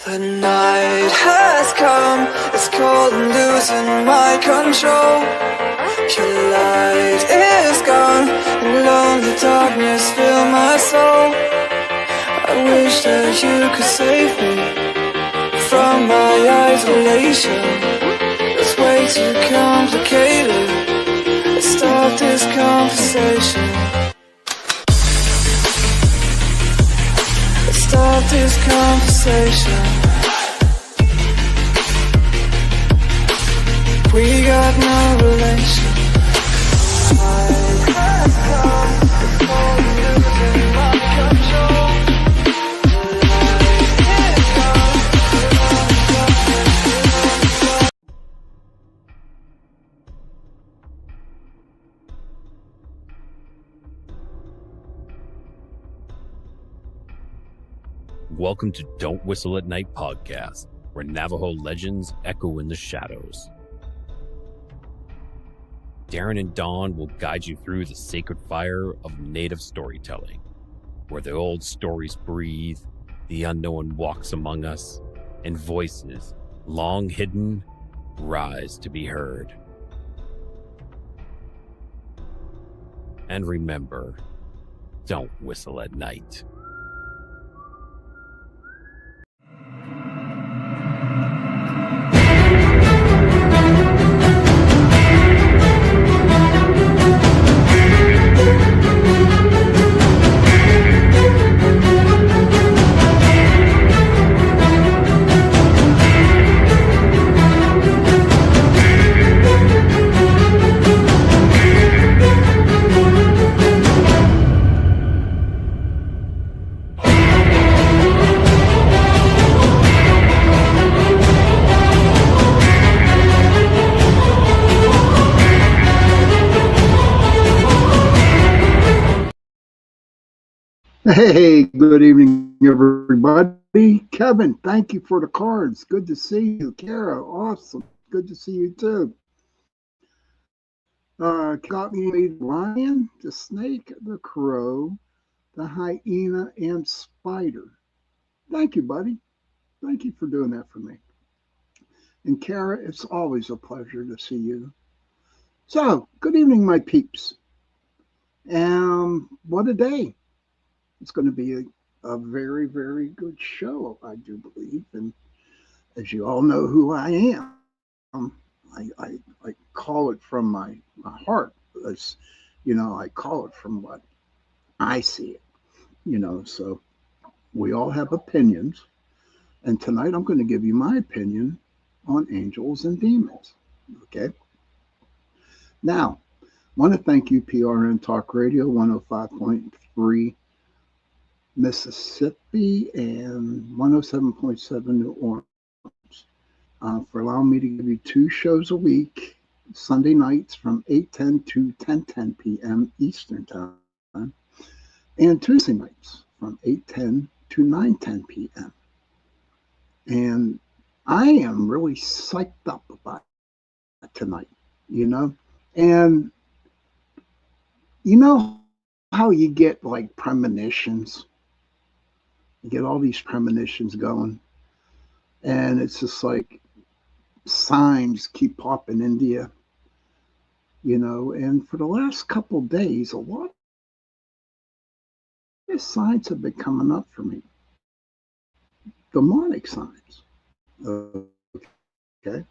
The night has come, it's cold and losing my control. Your light is gone, and lonely darkness fill my soul. I wish that you could save me from my isolation. It's way too complicated. Let's start this conversation. Let's start this conversation. We got no relation. Welcome to Don't Whistle at Night podcast, where Navajo legends echo in the shadows. Darren and Dawn will guide you through the sacred fire of native storytelling, where the old stories breathe, the unknown walks among us, and voices, long hidden, rise to be heard. And remember, don't whistle at night. Hey, good evening, everybody. Kevin, thank you for the cards. Good to see you. Kara, awesome. Good to see you too. Got me the lion, the snake, the crow, the hyena, and spider. Thank you, buddy. Thank you for doing that for me. And Kara, it's always a pleasure to see you. So, good evening, my peeps. What a day. It's going to be a very, very good show, I do believe. And as you all know who I am, I call it from my heart. As, I call it from what I see it, so we all have opinions. And tonight I'm going to give you my opinion on angels and demons. Okay. Now, I want to thank you, PRN Talk Radio 105.3 Mississippi and 107.7 New Orleans for allowing me to give you two shows a week, Sunday nights from 8:10 to 10:10 p.m. Eastern Time, and Tuesday nights from 8:10 to 9:10 p.m. And I am really psyched up about it tonight, and how you get like premonitions. You get all these premonitions going, and it's just like signs keep popping into you, and for the last couple of days, a lot of signs have been coming up for me. Demonic signs. Okay.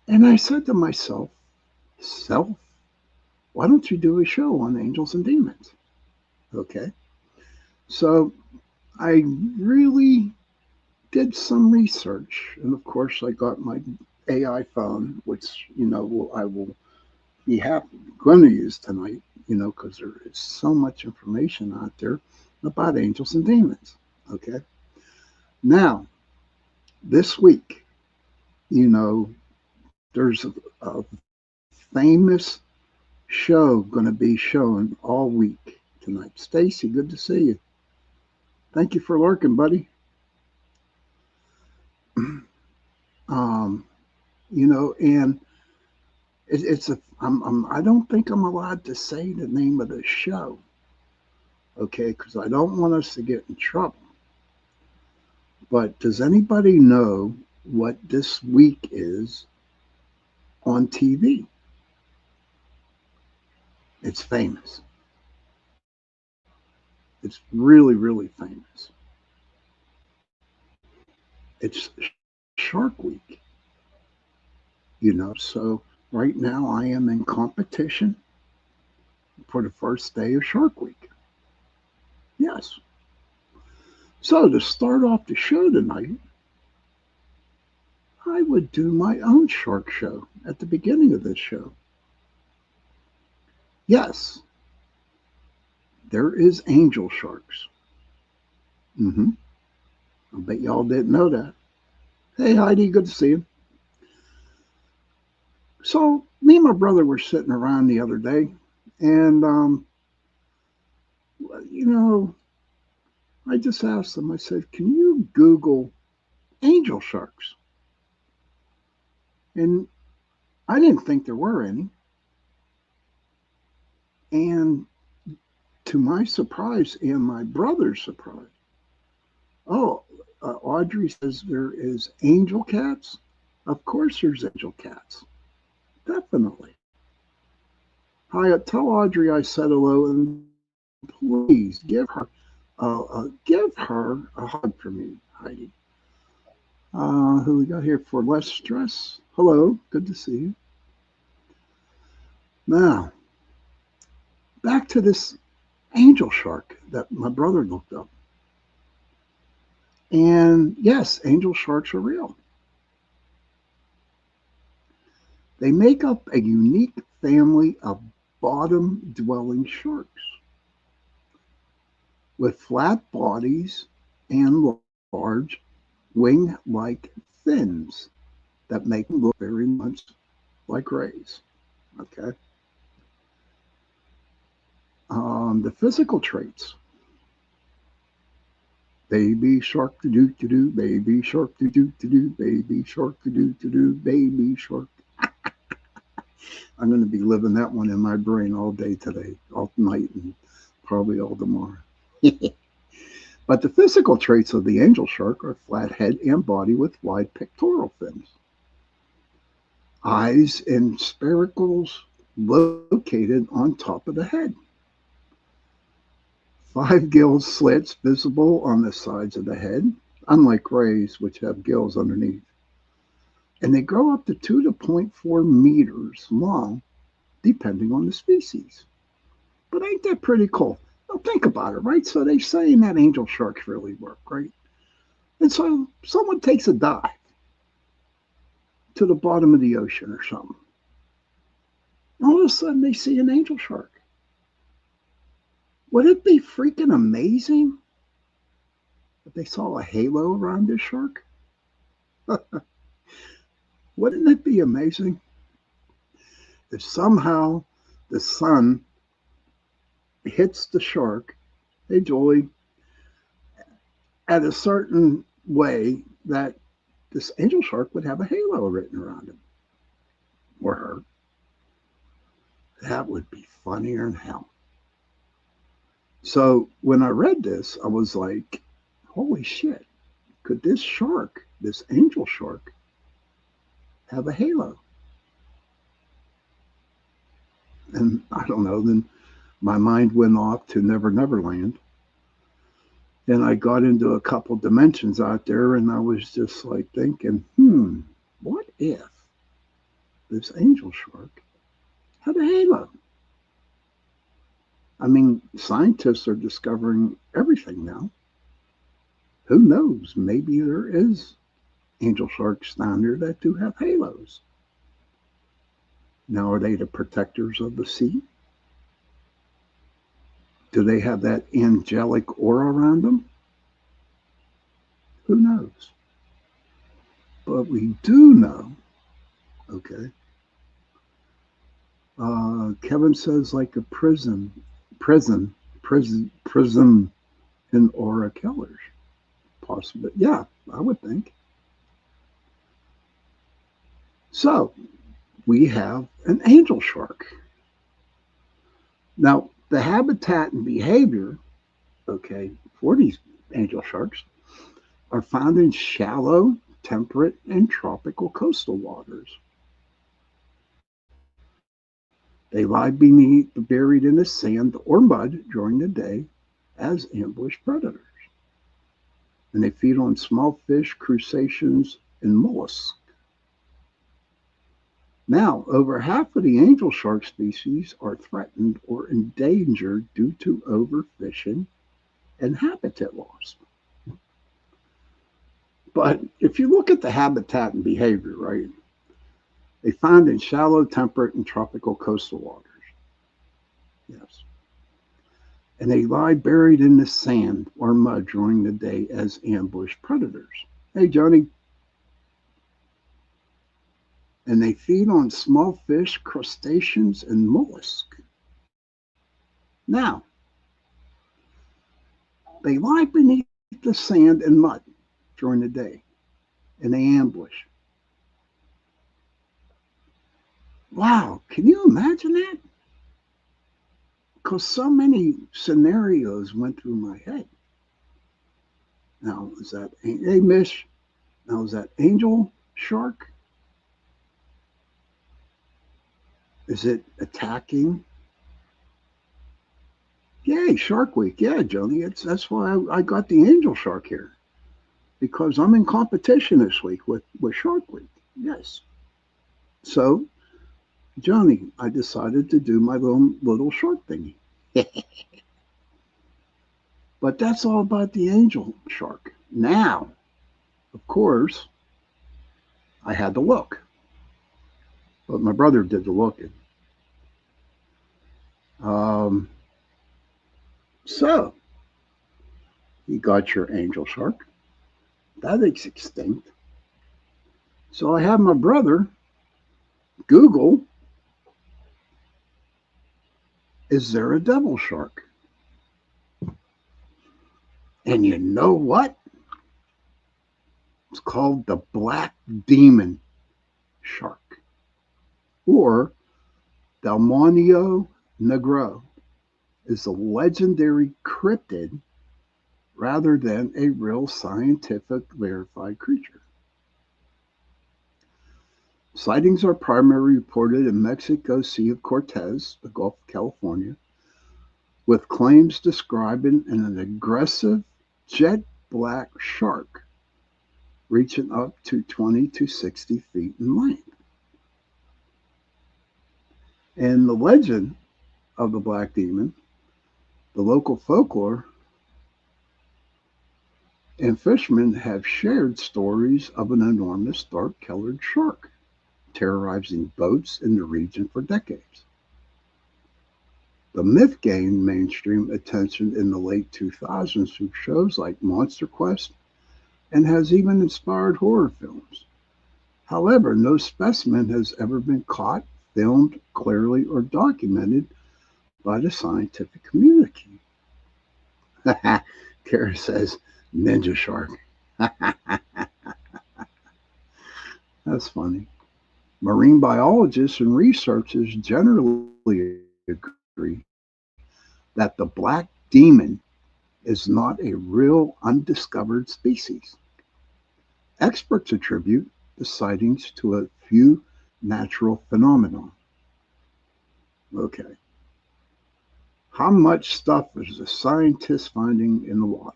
And I said to myself, why don't you do a show on angels and demons? Okay. So I really did some research, and of course I got my AI phone, which I will be going to use tonight, because there is so much information out there about angels and demons. Okay. Now, this week, there's a famous show going to be shown all week tonight. Stacy, good to see you. Thank you for lurking, buddy. And I don't think I'm allowed to say the name of the show, okay? Because I don't want us to get in trouble. But does anybody know what this week is on TV? It's famous. It's really, really famous. It's Shark Week, So right now I am in competition for the first day of Shark Week. Yes. So to start off the show tonight, I would do my own shark show at the beginning of this show. Yes, there is angel sharks. I bet y'all didn't know that. Hey Heidi, good to see you. So me and my brother were sitting around the other day, and you know, I just asked him. I said, "Can you Google angel sharks?" And I didn't think there were any. And to my surprise and my brother's surprise, oh, Audrey says there is angel cats. Of course, there's angel cats. Definitely. Hi, tell Audrey I said hello, and please give her a hug for me, Heidi. Who we got here for less stress? Hello, good to see you. Now, back to this angel shark that my brother looked up. And yes, angel sharks are real. They make up a unique family of bottom dwelling sharks with flat bodies and large wing like fins that make them look very much like rays. Okay. The physical traits: baby shark to do to do, baby shark to do to do, baby shark to do to do, baby shark. I'm going to be living that one in my brain all day today, all night, and probably all tomorrow. But the physical traits of the angel shark are flat head and body with wide pectoral fins, eyes and spiracles located on top of the head, 5 gill slits visible on the sides of the head, unlike rays, which have gills underneath. And they grow up to 2 to 0.4 meters long, depending on the species. But ain't that pretty cool? Now think about it, right? So they're saying that angel sharks really work, right? And so someone takes a dive to the bottom of the ocean or something. All of a sudden they see an angel shark. Would it be freaking amazing if they saw a halo around this shark? Wouldn't it be amazing if somehow the sun hits the shark, hey Jolie, at a certain way that this angel shark would have a halo written around him or her? That would be funnier than hell. So when I read this, I was like, holy shit, could this shark, this angel shark, have a halo? And I don't know, then my mind went off to Never Never Land. And I got into a couple dimensions out there, and I was just like thinking, what if this angel shark had a halo? I mean, scientists are discovering everything now. Who knows? Maybe there is angel sharks down there that do have halos. Now, are they the protectors of the sea? Do they have that angelic aura around them? Who knows? But we do know, okay. Kevin says like a prism in aura killers. Possibly. Yeah, I would think. So we have an angel shark. Now, the habitat and behavior, okay, for these angel sharks are found in shallow, temperate, and tropical coastal waters. They lie beneath, buried in the sand or mud during the day as ambush predators. And they feed on small fish, crustaceans, and mollusks. Now, over half of the angel shark species are threatened or endangered due to overfishing and habitat loss. But if you look at the habitat and behavior, right, they find in shallow, temperate, and tropical coastal waters. Yes. And they lie buried in the sand or mud during the day as ambush predators. Hey, Johnny. And they feed on small fish, crustaceans, and mollusks. Now, they lie beneath the sand and mud during the day, and they ambush. Wow, can you imagine that? Because so many scenarios went through my head. Now, is that, hey, Mish, now is that angel shark? Is it attacking? Yay, Shark Week. Yeah, Joni, that's why I got the angel shark here. Because I'm in competition this week with Shark Week. Yes. So, Johnny, I decided to do my little shark thingy. But that's all about the angel shark. Now, of course, I had to look. But my brother did the looking. So, you got your angel shark. That is extinct. So I have my brother Google, is there a devil shark? And you know what? It's called the black demon shark, or Delmonio negro, is a legendary cryptid rather than a real scientific verified creature. Sightings are primarily reported in Mexico Sea of Cortez, the Gulf of California, with claims describing an aggressive jet black shark reaching up to 20 to 60 feet in length. And the legend of the black demon, the local folklore, and fishermen have shared stories of an enormous dark-colored shark terrorizing boats in the region for decades. The myth gained mainstream attention in the late 2000s through shows like Monster Quest and has even inspired horror films. However, no specimen has ever been caught, filmed clearly, or documented by the scientific community. Kara says, ninja shark. That's funny. Marine biologists and researchers generally agree that the black demon is not a real undiscovered species. Experts attribute the sightings to a few natural phenomena. Okay. How much stuff is the scientist finding in the waters?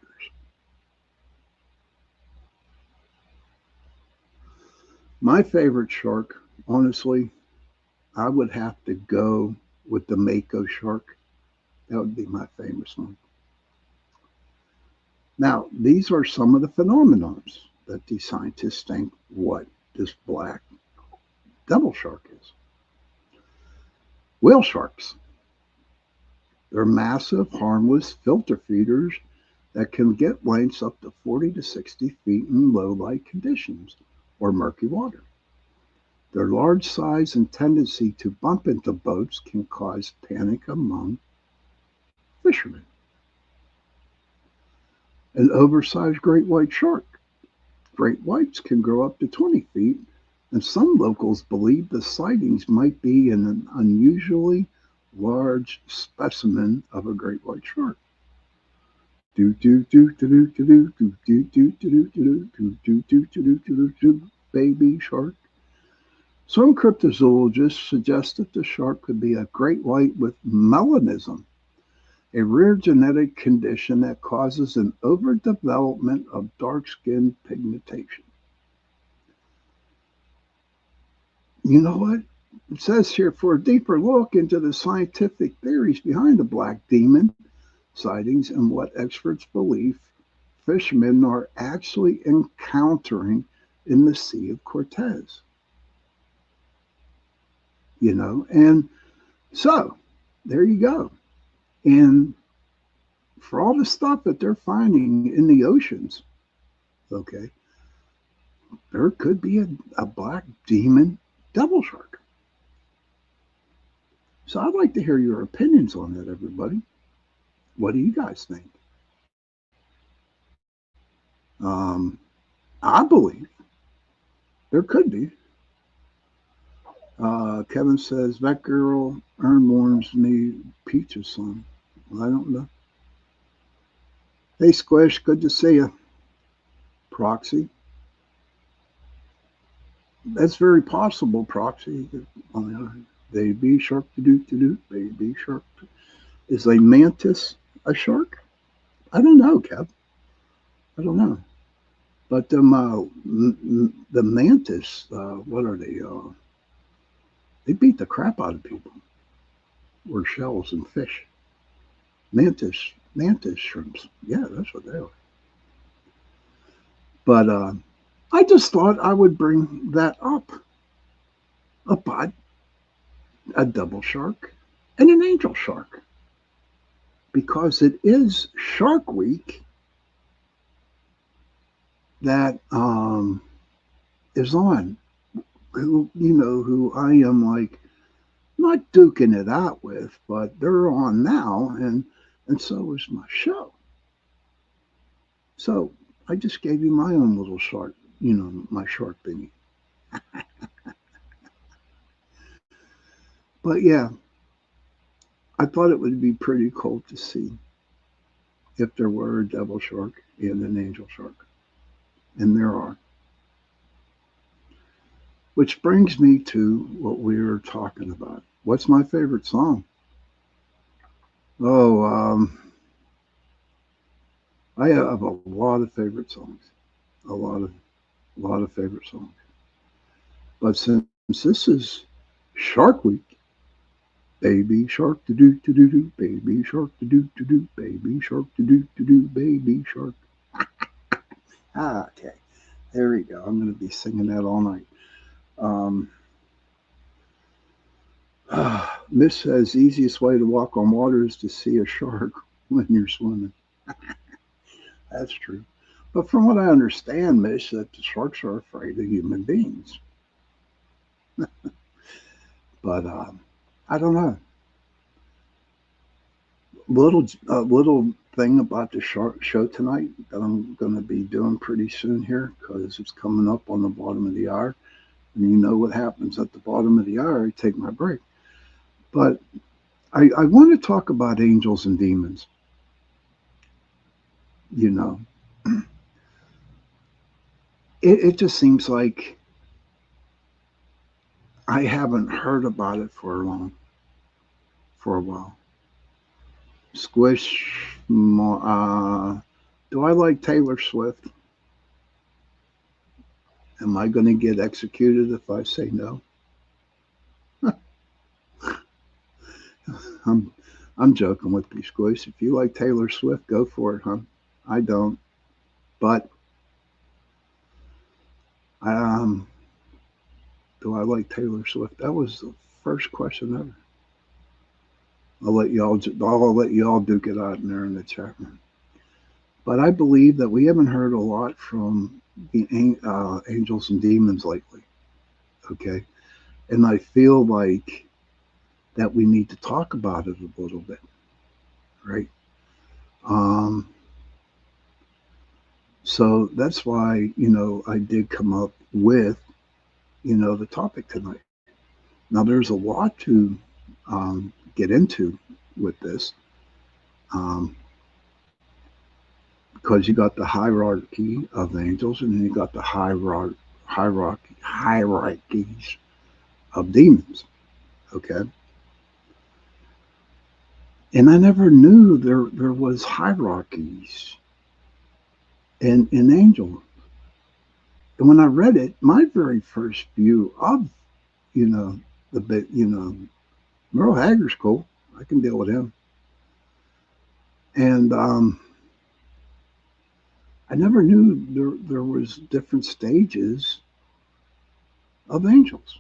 My favorite shark, honestly, I would have to go with the mako shark. That would be my famous one. Now, these are some of the phenomena that the scientists think what this black devil shark is. Whale sharks. They're massive, harmless filter feeders that can get lengths up to 40 to 60 feet in low light conditions or murky water. Their large size and tendency to bump into boats can cause panic among fishermen. An oversized great white shark. Great whites can grow up to 20 feet, and some locals believe the sightings might be in an unusually large specimen of a great white shark. Do do do do do do do do do do do do do do do do do do baby shark. Some cryptozoologists suggest that the shark could be a great white with melanism, a rare genetic condition that causes an overdevelopment of dark skin pigmentation. You know what? It says here for a deeper look into the scientific theories behind the black demon sightings and what experts believe fishermen are actually encountering in the Sea of Cortez. And so there you go. And for all the stuff that they're finding in the oceans, okay, there could be a black demon devil shark. So I'd like to hear your opinions on that, everybody. What do you guys think? I believe there could be. Kevin says that girl Earn warns me Peach's song. Well, I don't know. Hey Squish, good to see you. Proxy. That's very possible, Proxy. Baby shark to do, baby shark. Is a mantis a shark? I don't know, Kev. I don't know. But the mantis, what are they? They beat the crap out of people. Or shells and fish. Mantis shrimps. Yeah, that's what they are. But I just thought I would bring that up about a double shark and an angel shark. Because it is Shark Week that is on. Who I am like not duking it out with, but they're on now, and so is my show. So I just gave you my own little shark, my shark thingy. But yeah, I thought it would be pretty cool to see if there were a devil shark and an angel shark. And there are. Which brings me to what we were talking about. What's my favorite song? Oh, I have a lot of favorite songs. A lot of favorite songs. But since this is Shark Week, baby shark to do, baby shark to do, baby shark to do, baby shark. Okay, there we go. I'm going to be singing that all night. Miss says easiest way to walk on water is to see a shark when you're swimming. That's true. But from what I understand, Miss, that the sharks are afraid of human beings. But I don't know. Little thing about the shark show tonight that I'm going to be doing pretty soon here because it's coming up on the bottom of the hour. And you know what happens at the bottom of the hour, I take my break. But I want to talk about angels and demons. It just seems like I haven't heard about it for a while. Squish, do I like Taylor Swift? Am I going to get executed if I say no? I'm joking with you, Squish. If you like Taylor Swift, go for it, huh? I don't. But do I like Taylor Swift? That was the first question ever. I'll let y'all duke it out in there in the chat room. But I believe that we haven't heard a lot from the angels and demons lately. Okay, and I feel like that we need to talk about it a little bit, right? So that's why I did come up with the topic tonight. Now there's a lot to get into with this. because you got the hierarchy of angels, and then you got the hierarchies of demons. Okay, and I never knew there was hierarchies in angels. And when I read it, my very first view of, you know, the bit, Merle Haggard's cool. I can deal with him. And I never knew there was different stages of angels.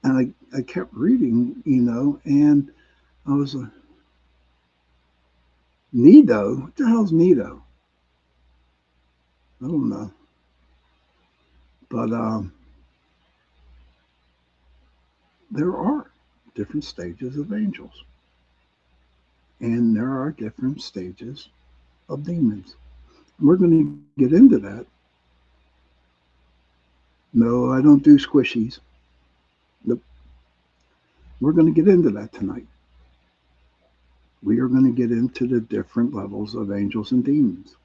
And I kept reading, and I was like, Nido? What the hell's Nido? I don't know. But there are different stages of angels. And there are different stages of demons. We're going to get into that. No, I don't do squishies. Nope. We're going to get into that tonight. We are going to get into the different levels of angels and demons.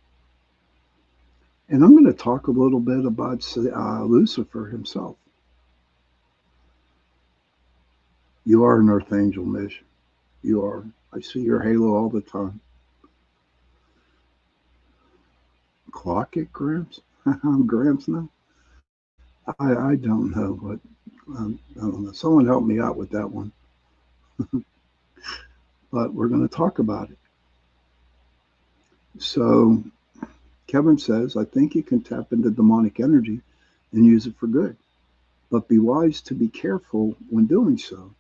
And I'm going to talk a little bit about Lucifer himself. You are an earth angel, Mish. You are. I see your halo all the time. Clock it, Gramps? I'm Gramps now? I don't know, but I don't know. Someone help me out with that one. But we're going to talk about it. So Kevin says, I think you can tap into demonic energy and use it for good. But be wise to be careful when doing so.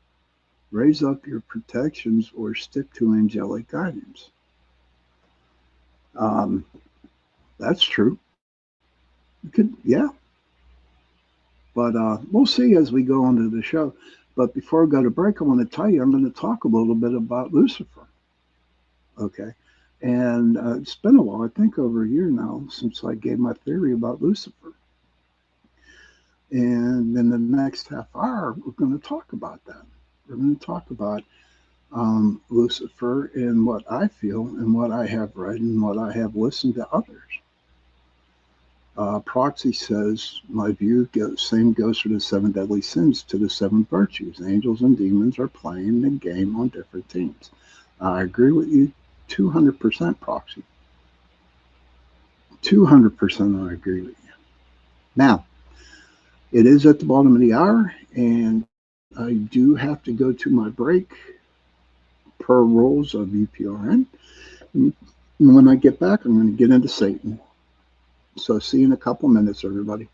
Raise up your protections or stick to angelic guidance. That's true. You could, yeah. But we'll see as we go on to the show. But before I go to break, I want to tell you, I'm going to talk a little bit about Lucifer. Okay. And it's been a while, I think over a year now, since I gave my theory about Lucifer. And in the next half hour, we're going to talk about that. We're going to talk about Lucifer and what I feel and what I have read and what I have listened to others. Proxy says, my view same goes for the 7 deadly sins to the 7 virtues. Angels and demons are playing the game on different teams. I agree with you 200%, Proxy. 200% I agree with you. Now, it is at the bottom of the hour, and I do have to go to my break per rules of UPRN. And when I get back, I'm going to get into Satan. So see you in a couple minutes, everybody.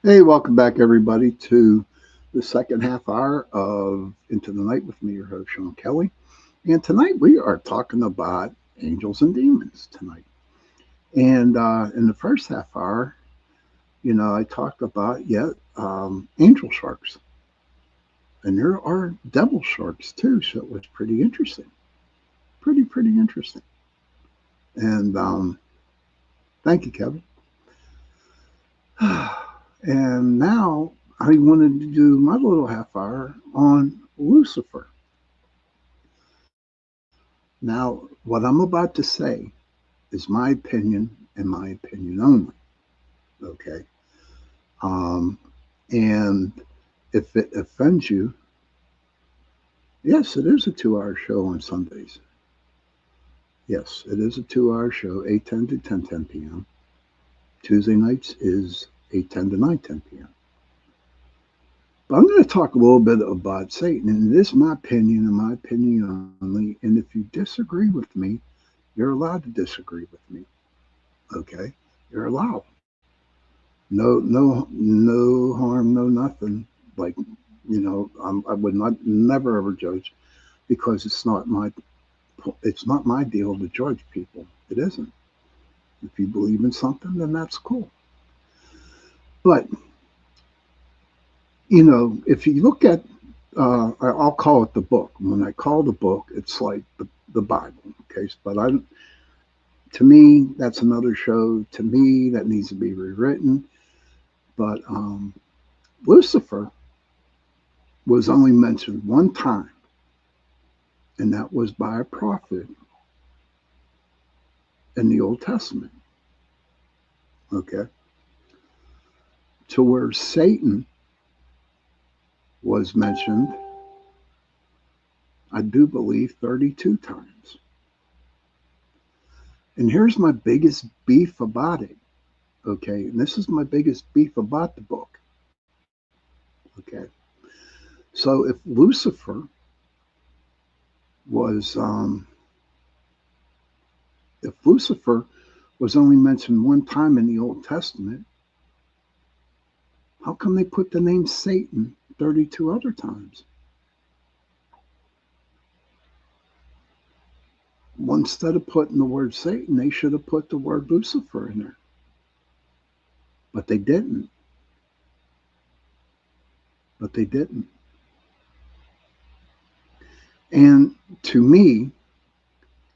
Hey, welcome back, everybody, to the second half hour of Into the Night with me, your host, Sean Kelly. And tonight we are talking about angels and demons tonight. And in the first half hour, I talked about angel sharks. And there are devil sharks too, so it was pretty interesting. Pretty interesting. And thank you, Kevin. And now I wanted to do my little half hour on Lucifer. Now, what I'm about to say is my opinion and my opinion only. Okay. Um, and if it offends you, yes, it is a 2 hour show on Sundays. Yes, it is a 2 hour show, 8:10 to 10:10 p.m. Tuesday nights is 8:10 to 9:10 p.m. But I'm going to talk a little bit about Satan, and this is my opinion and my opinion only. And if you disagree with me, you're allowed to disagree with me. Okay, you're allowed. No harm, no nothing. Like, I would not never ever judge because it's not my deal to judge people. It isn't. If you believe in something, then that's cool. But if you look at, I'll call it the book. When I call the book, it's like the Bible. Okay, but to me, that's another show. To me, that needs to be rewritten. But Lucifer was only mentioned one time, and that was by a prophet in the Old Testament. Okay, to where Satan was mentioned, I do believe 32 times. And here's my biggest beef about it. Okay, and this is my biggest beef about the book. Okay, so was if Lucifer was only mentioned one time in the Old Testament, how come they put the name Satan 32 other times? Well, instead of putting the word Satan, they should have put the word Lucifer in there. But they didn't. But they didn't. And to me,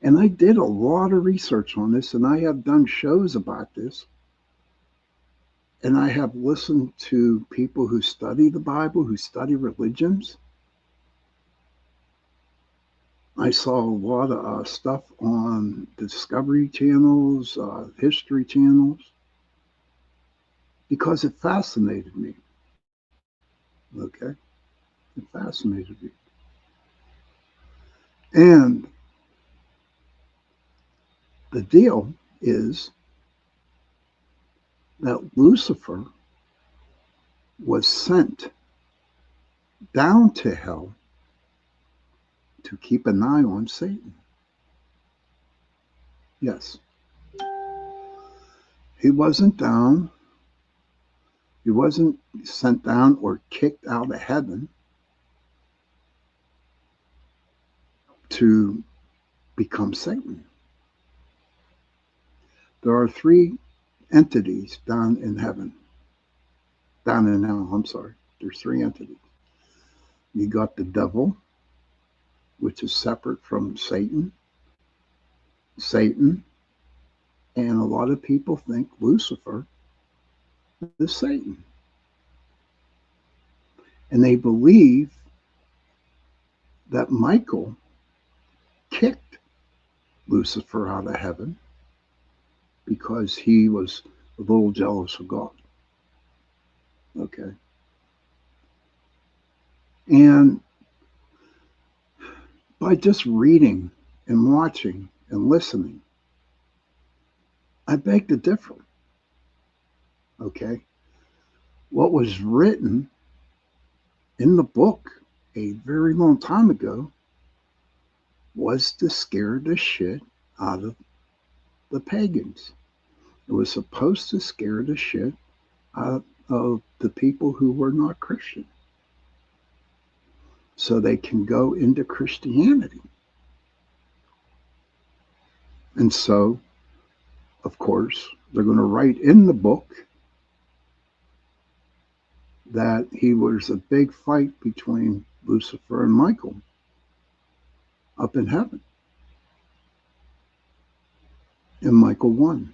and I did a lot of research on this, and I have done shows about this, and I have listened to people who study the Bible, who study religions. I saw a lot of stuff on Discovery channels, history channels, because it fascinated me. Okay? It fascinated me. And the deal is that Lucifer was sent down to hell to keep an eye on Satan. Yes. He wasn't down. He wasn't sent down or kicked out of heaven to become Satan. There are three entities down in heaven. Down in hell, I'm sorry. There's three entities. You got the devil, which is separate from Satan. Satan, and a lot of people think Lucifer is Satan. And they believe that Michael kicked Lucifer out of heaven because he was a little jealous of God. Okay. And by just reading and watching and listening, I beg to differ. Okay. What was written in the book a very long time ago was to scare the shit out of the pagans. It was supposed to scare the shit out of the people who were not Christian so they can go into Christianity. And so, of course, they're going to write in the book that he was a big fight between Lucifer and Michael up in heaven. And Michael won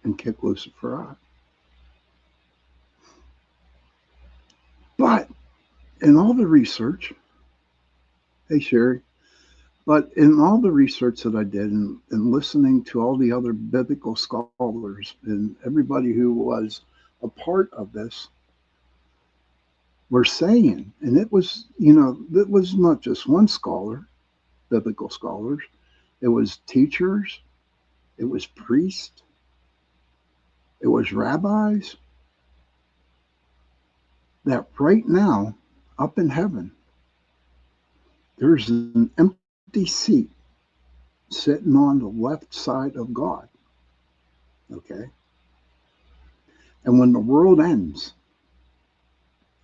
and kicked Lucifer out. But in all the research, hey Sherry, but in all the research that I did and listening to all the other biblical scholars and everybody who was a part of this, were saying, and it was, it was not just one scholar, biblical scholars, it was teachers, it was priests, it was rabbis, that right now, up in heaven, there's an empty seat sitting on the left side of God. Okay? And when the world ends,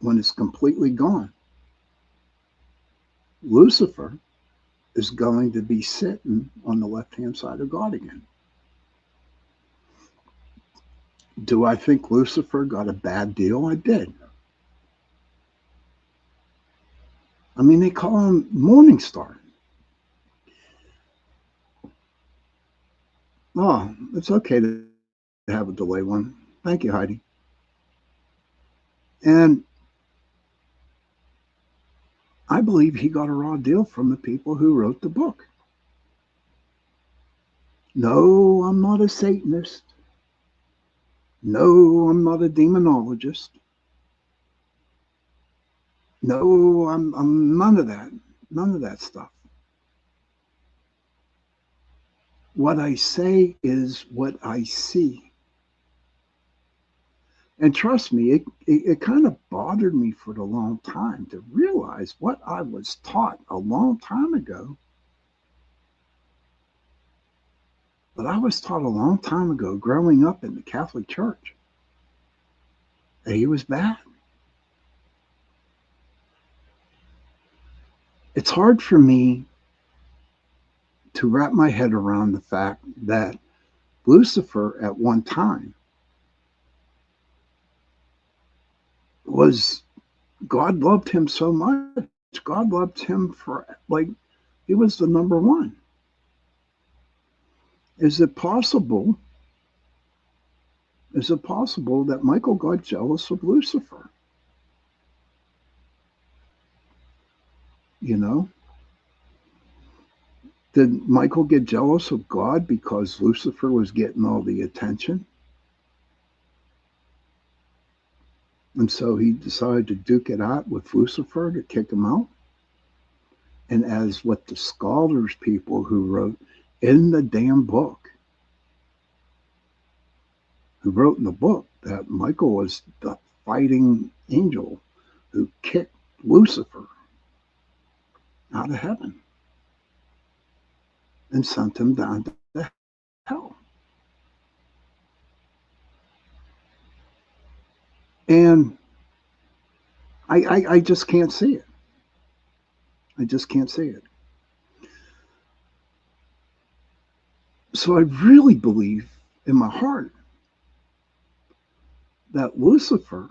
when it's completely gone, Lucifer is going to be sitting on the left-hand side of God again. Do I think Lucifer got a bad deal? I did. I mean, they call him Morning Star. Oh, it's okay to have a delay one. Thank you, Heidi. And I believe he got a raw deal from the people who wrote the book. No, I'm not a Satanist. No, I'm not a demonologist. No, I'm none of that. None of that stuff. What I say is what I see. And trust me, it kind of bothered me for a long time to realize what I was taught a long time ago. But I was taught a long time ago, growing up in the Catholic Church, that he was bad. It's hard for me to wrap my head around the fact that Lucifer at one time was, God loved him so much. God loved him for, like, he was the number one. Is it possible that Michael got jealous of Lucifer? You know? Did Michael get jealous of God because Lucifer was getting all the attention? And so he decided to duke it out with Lucifer to kick him out? And as what the scholars people who wrote in the damn book, who wrote in the book that Michael was the fighting angel who kicked Lucifer out of heaven and sent him down to hell. And I just can't see it. I just can't see it. So I really believe in my heart that Lucifer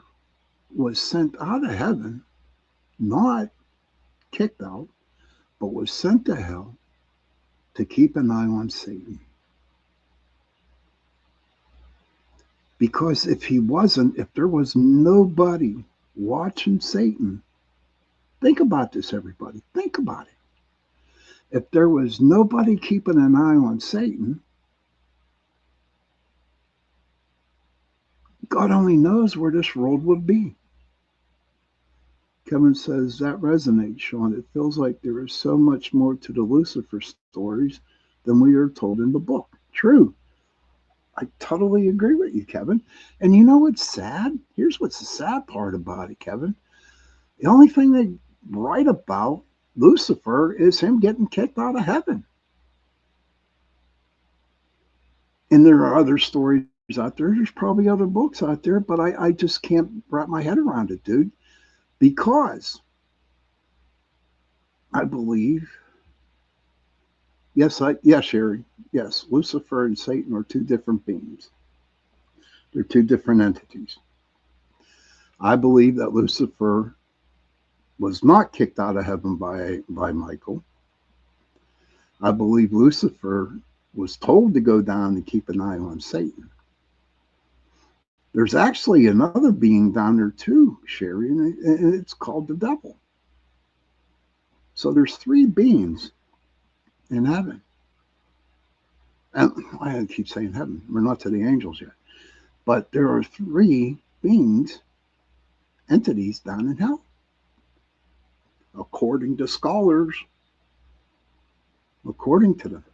was sent out of heaven, not kicked out, but was sent to hell to keep an eye on Satan. Because if he wasn't, if there was nobody watching Satan, think about this, everybody. Think about it. If there was nobody keeping an eye on Satan, God only knows where this world would be. Kevin says, that resonates, Sean. It feels like there is so much more to the Lucifer stories than we are told in the book. True. I totally agree with you, Kevin. And you know what's sad? Here's what's the sad part about it, Kevin. The only thing they write about Lucifer is him getting kicked out of heaven. And there are other stories out there. There's probably other books out there, but I just can't wrap my head around it, dude. Because I believe, yes, Sherry, yes, Lucifer and Satan are two different beings. They're two different entities. I believe that Lucifer was not kicked out of heaven by Michael. I believe Lucifer was told to go down and keep an eye on Satan. There's actually another being down there too, Sherry, and it's called the devil. So there's three beings in heaven. And I keep saying heaven. We're not to the angels yet. But there are three beings, entities down in hell. According to scholars, according to them.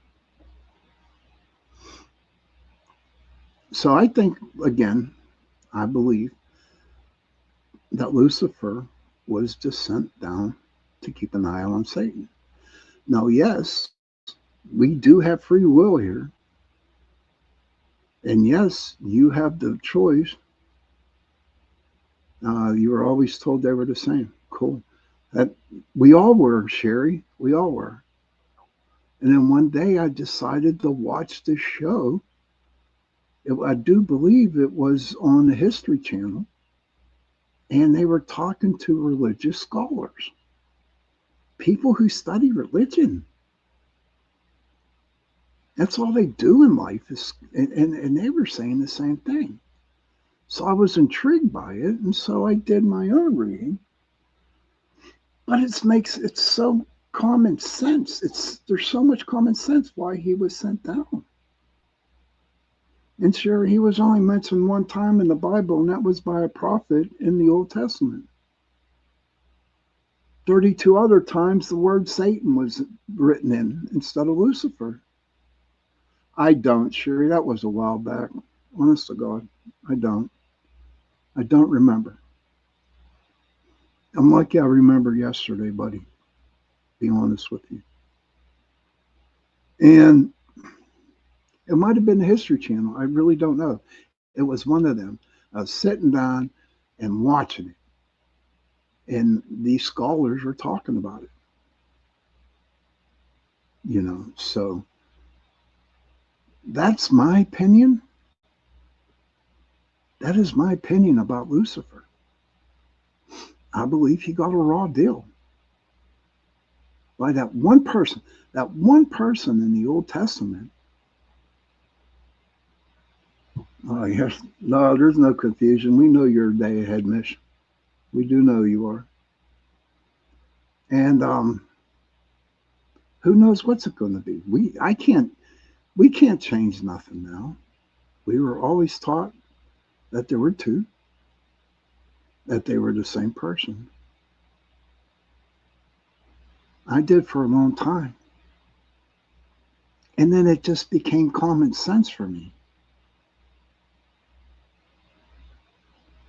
So I think, again, I believe that Lucifer was just sent down to keep an eye on Satan. Now, yes, we do have free will here. And yes, you have the choice. You were always told they were the same. Cool. That we all were, Sherry. We all were. And then one day I decided to watch this show. I do believe it was on the History Channel. And they were talking to religious scholars, people who study religion. That's all they do in life and they were saying the same thing. So I was intrigued by it, and so I did my own reading. But it's so common sense. There's so much common sense why he was sent down. And sure, he was only mentioned one time in the Bible, and that was by a prophet in the Old Testament. 32 other times the word Satan was written in instead of Lucifer. I don't, Sherry. That was a while back. Honest to God, I don't remember. I'm lucky I remember yesterday, buddy. Be honest with you. And it might have been the History Channel. I really don't know. It was one of them. I was sitting down and watching it. And these scholars were talking about it. So that's my opinion. That is my opinion about Lucifer. I believe he got a raw deal by that one person in the Old Testament. Oh, yes. No, there's no confusion. We know you're a day ahead, Mish. We do know you are. And who knows what's it going to be? We can't change nothing now. We were always taught that there were two, that they were the same person. I did for a long time. And then it just became common sense for me.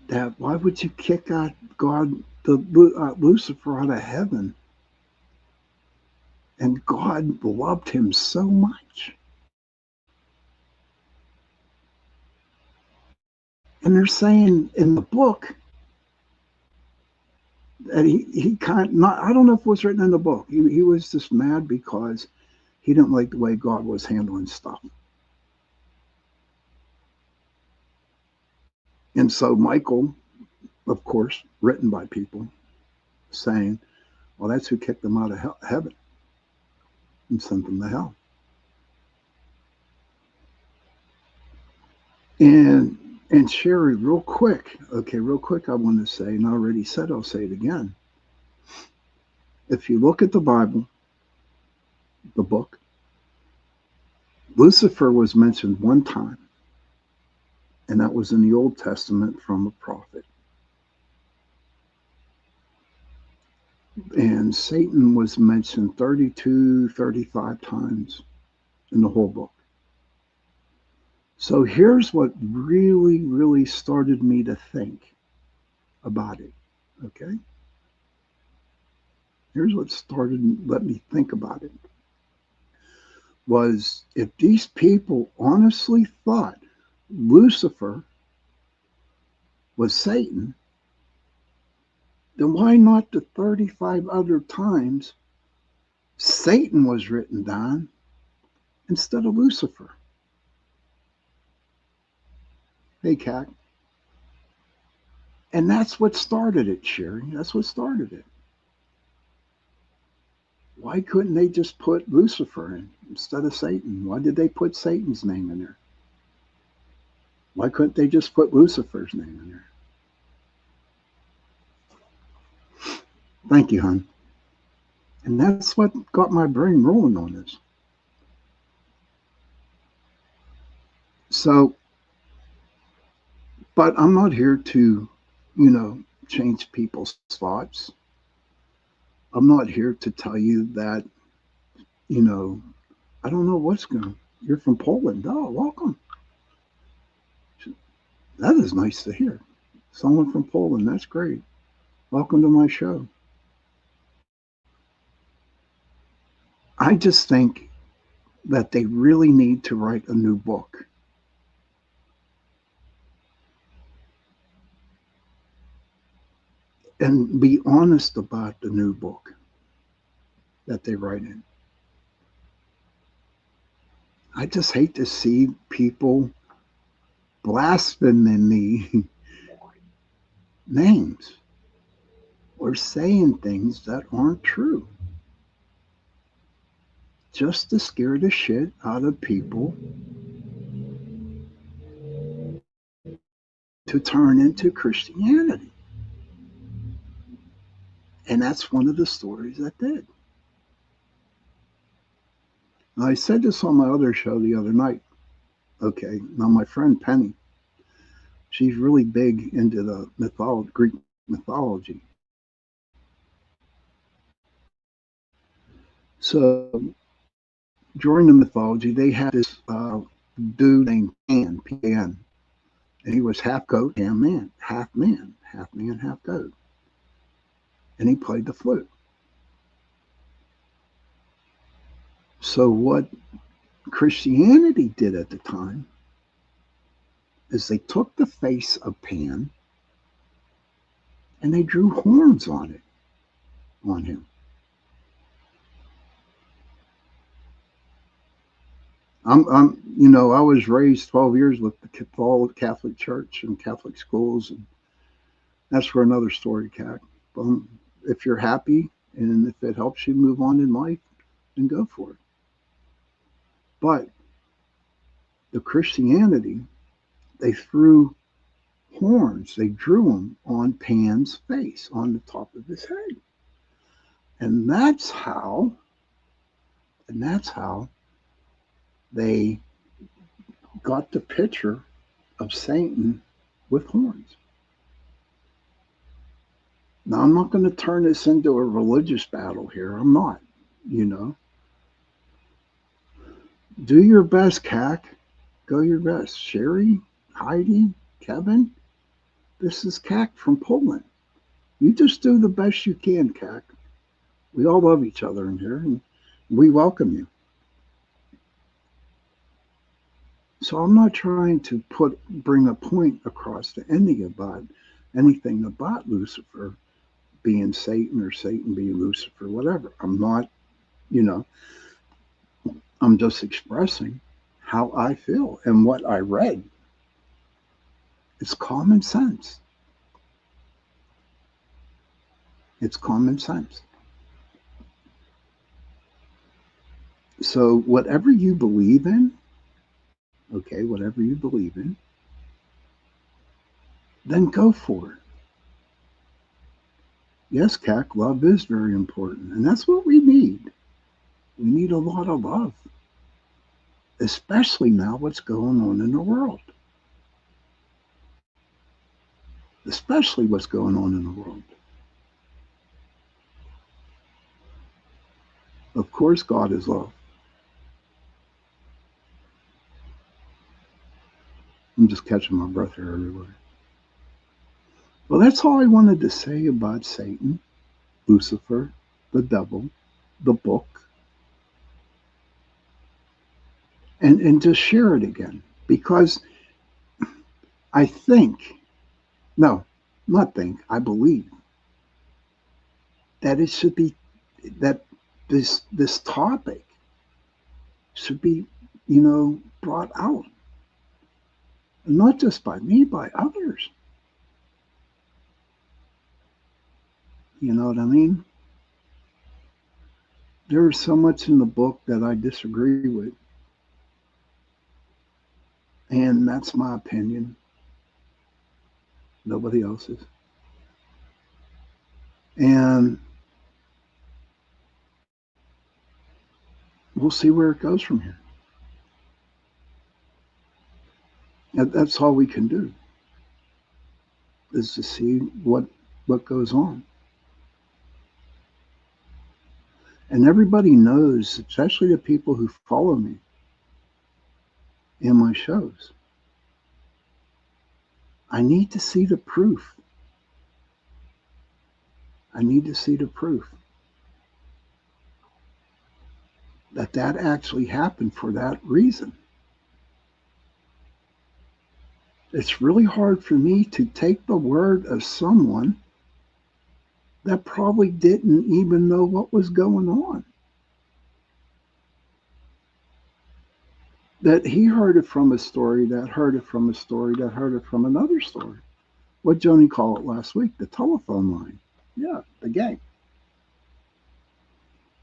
That why would you kick out Lucifer out of heaven? And God loved him so much. And they're saying in the book that he kind of, not, I don't know if it was written in the book. He was just mad because he didn't like the way God was handling stuff. And so Michael, of course, written by people, saying, well, that's who kicked them out of heaven and sent them to hell. And Sherry, real quick, I want to say, and I already said, I'll say it again. If you look at the Bible, the book, Lucifer was mentioned one time, and that was in the Old Testament from a prophet. And Satan was mentioned 32, 35 times in the whole book. So here's what really, really started me to think about it, okay? Here's what let me think about it. Was if these people honestly thought Lucifer was Satan, then why not the 35 other times Satan was written down instead of Lucifer? Hey, Cat. And that's what started it, Sherry. That's what started it. Why couldn't they just put Lucifer in instead of Satan? Why did they put Satan's name in there? Why couldn't they just put Lucifer's name in there? Thank you, hon. And that's what got my brain rolling on this. So, but I'm not here to, change people's thoughts. I'm not here to tell you that, I don't know what's going. You're from Poland. Oh, welcome. That is nice to hear. Someone from Poland. That's great. Welcome to my show. I just think that they really need to write a new book. And be honest about the new book that they write in. I just hate to see people blaspheming the names or saying things that aren't true just to scare the shit out of people to turn into Christianity. And that's one of the stories that did. Now, I said this on my other show the other night. Okay, now my friend Penny, she's really big into the Greek mythology. So during the mythology, they had this dude named Pan, P-A-N, and he was half goat, half man, half goat, and he played the flute. So what Christianity did at the time is they took the face of Pan and they drew horns on him. I was raised 12 years with the Catholic Church and Catholic schools, and that's for another story, Cat. If you're happy and if it helps you move on in life, then go for it. But the Christianity, they threw horns, they drew them on Pan's face, on the top of his head. And that's how they got the picture of Satan with horns. Now, I'm not going to turn this into a religious battle here. I'm not, Do your best, Cac. Go your best. Sherry, Heidi, Kevin, this is Cac from Poland. You just do the best you can, Cac. We all love each other in here, and we welcome you. So I'm not trying to bring a point across to anything about Lucifer being Satan or Satan being Lucifer, whatever. I'm not, I'm just expressing how I feel and what I read. It's common sense. It's common sense. So whatever you believe in, then go for it. Yes, Cac, love is very important. And that's what we need. We need a lot of love. Especially now what's going on in the world. Especially what's going on in the world. Of course, God is love. I'm just catching my breath here, everybody. Well, that's all I wanted to say about Satan, Lucifer, the devil, the book, and just share it again. Because I think, no, not think, I believe that it should be, that this topic should be, brought out. Not just by me, by others. You know what I mean? There is so much in the book that I disagree with. And that's my opinion. Nobody else's. And we'll see where it goes from here. That's all we can do, is to see what goes on. And everybody knows, especially the people who follow me in my shows, I need to see the proof. I need to see the proof that actually happened for that reason. It's really hard for me to take the word of someone that probably didn't even know what was going on. That he heard it from a story, that heard it from a story, that heard it from another story. What Joni called it last week, the telephone line. Yeah, the gang.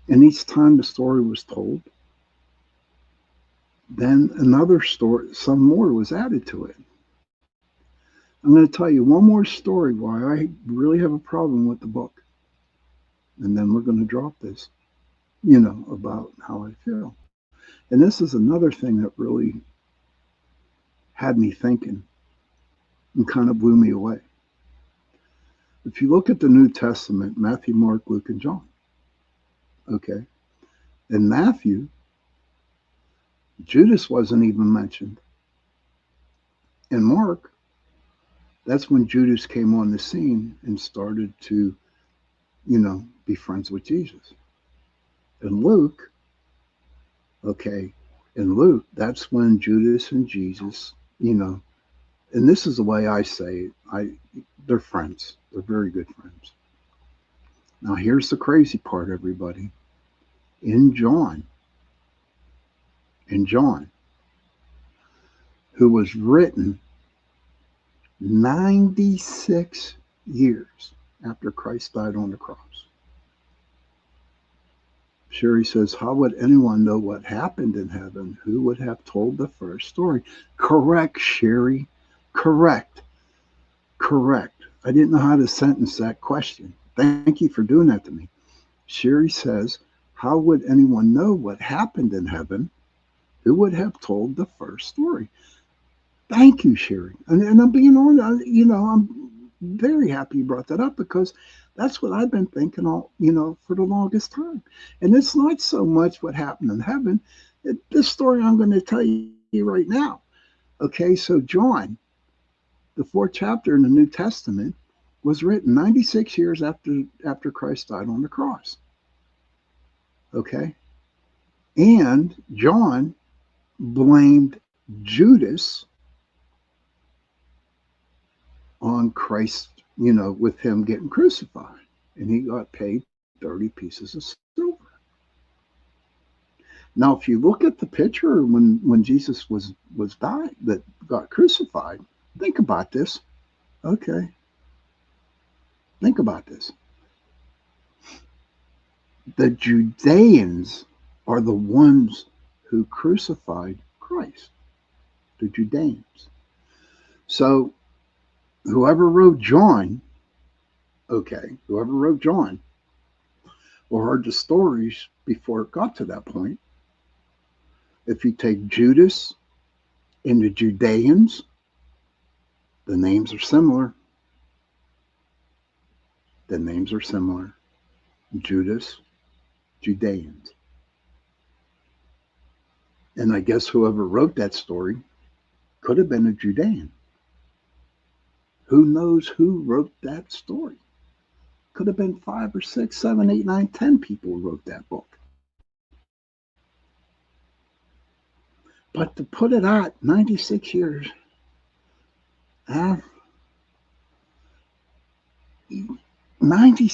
And each time the story was told, then another story, some more was added to it. I'm going to tell you one more story why I really have a problem with the book. And then we're going to drop this, about how I feel. And this is another thing that really had me thinking and kind of blew me away. If you look at the New Testament, Matthew, Mark, Luke, and John, okay? In Matthew, Judas wasn't even mentioned. In Mark, that's when Judas came on the scene and started to, be friends with Jesus. In Luke, okay, that's when Judas and Jesus, and this is the way I say it, they're friends. They're very good friends. Now here's the crazy part, everybody. In John, who was written 96 years after Christ died on the cross. Sherry says, how would anyone know what happened in heaven? Who would have told the first story? Correct, Sherry. Correct. I didn't know how to sentence that question. Thank you for doing that to me. Sherry says, how would anyone know what happened in heaven? Who would have told the first story? Thank you, Sherry. And I'm being on, I'm very happy you brought that up, because that's what I've been thinking all, for the longest time. And it's not so much what happened in heaven. This story I'm going to tell you right now. Okay, so John, the 4th chapter in the New Testament, was written 96 years after Christ died on the cross. Okay? And John blamed Judas on Christ, with him getting crucified. And he got paid 30 pieces of silver. Now, if you look at the picture when Jesus was died, that got crucified, think about this. Okay. Think about this. The Judeans are the ones who crucified Christ. The Judeans. So whoever wrote John, or heard the stories before it got to that point, if you take Judas and the Judeans, the names are similar. Judas, Judeans. And I guess whoever wrote that story could have been a Judean. Who knows who wrote that story? Could have been 5 or 6, 7, 8, 9, 10 people who wrote that book. But to put it out 96 years uh, 90,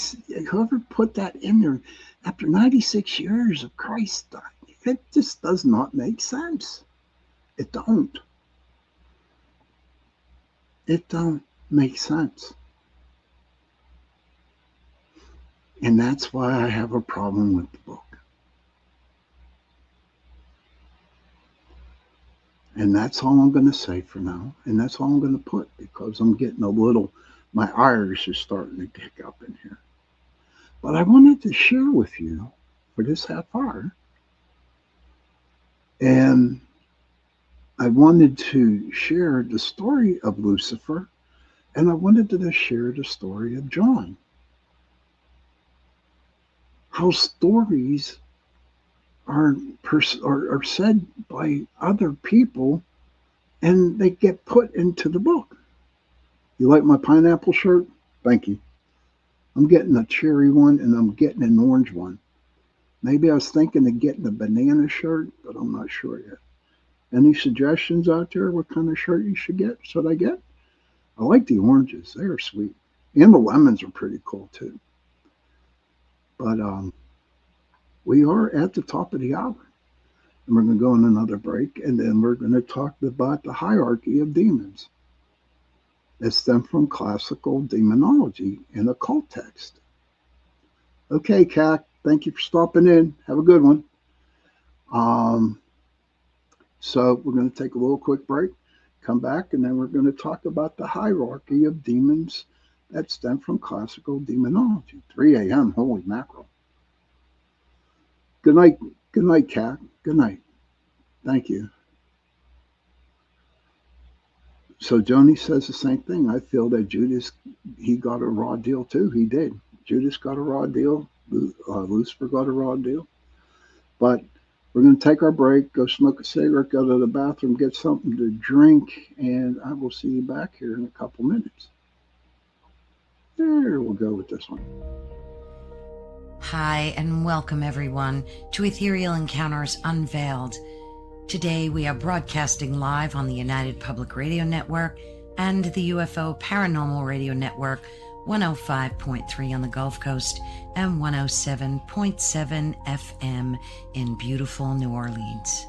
whoever put that in there after 96 years of Christ dying, it just does not make sense. It don't. It don't make sense. And that's why I have a problem with the book. And that's all I'm going to say for now. And that's all I'm going to put, because I'm getting a little, my Irish is starting to kick up in here. But I wanted to share with you for this half hour. And I wanted to share the story of Lucifer, and I wanted to share the story of John. How stories are said by other people, and they get put into the book. You like my pineapple shirt? Thank you. I'm getting a cherry one, and I'm getting an orange one. Maybe I was thinking of getting a banana shirt, but I'm not sure yet. Any suggestions out there what kind of shirt you should get? Should I get? I like the oranges. They are sweet. And the lemons are pretty cool too. But we are at the top of the hour. And we're going to go on another break. And then we're going to talk about the hierarchy of demons. That stem from classical demonology and occult text. Okay, Kat. Thank you for stopping in. Have a good one. So we're going to take a little quick break, come back, and then we're going to talk about the hierarchy of demons that stem from classical demonology. 3 a.m. Holy mackerel. Good night. Good night, Kat. Good night. Thank you. So Joni says the same thing. I feel that Judas, he got a raw deal too. He did. Judas got a raw deal. Lucifer got a raw deal. But we're going to take our break, go smoke a cigarette, go to the bathroom, get something to drink, and I will see you back here in a couple minutes. There, we'll go with this one. Hi, and welcome everyone to Ethereal Encounters Unveiled. Today we are broadcasting live on the United Public Radio Network and the UFO Paranormal Radio Network, 105.3 on the Gulf Coast and 107.7 FM in beautiful New Orleans.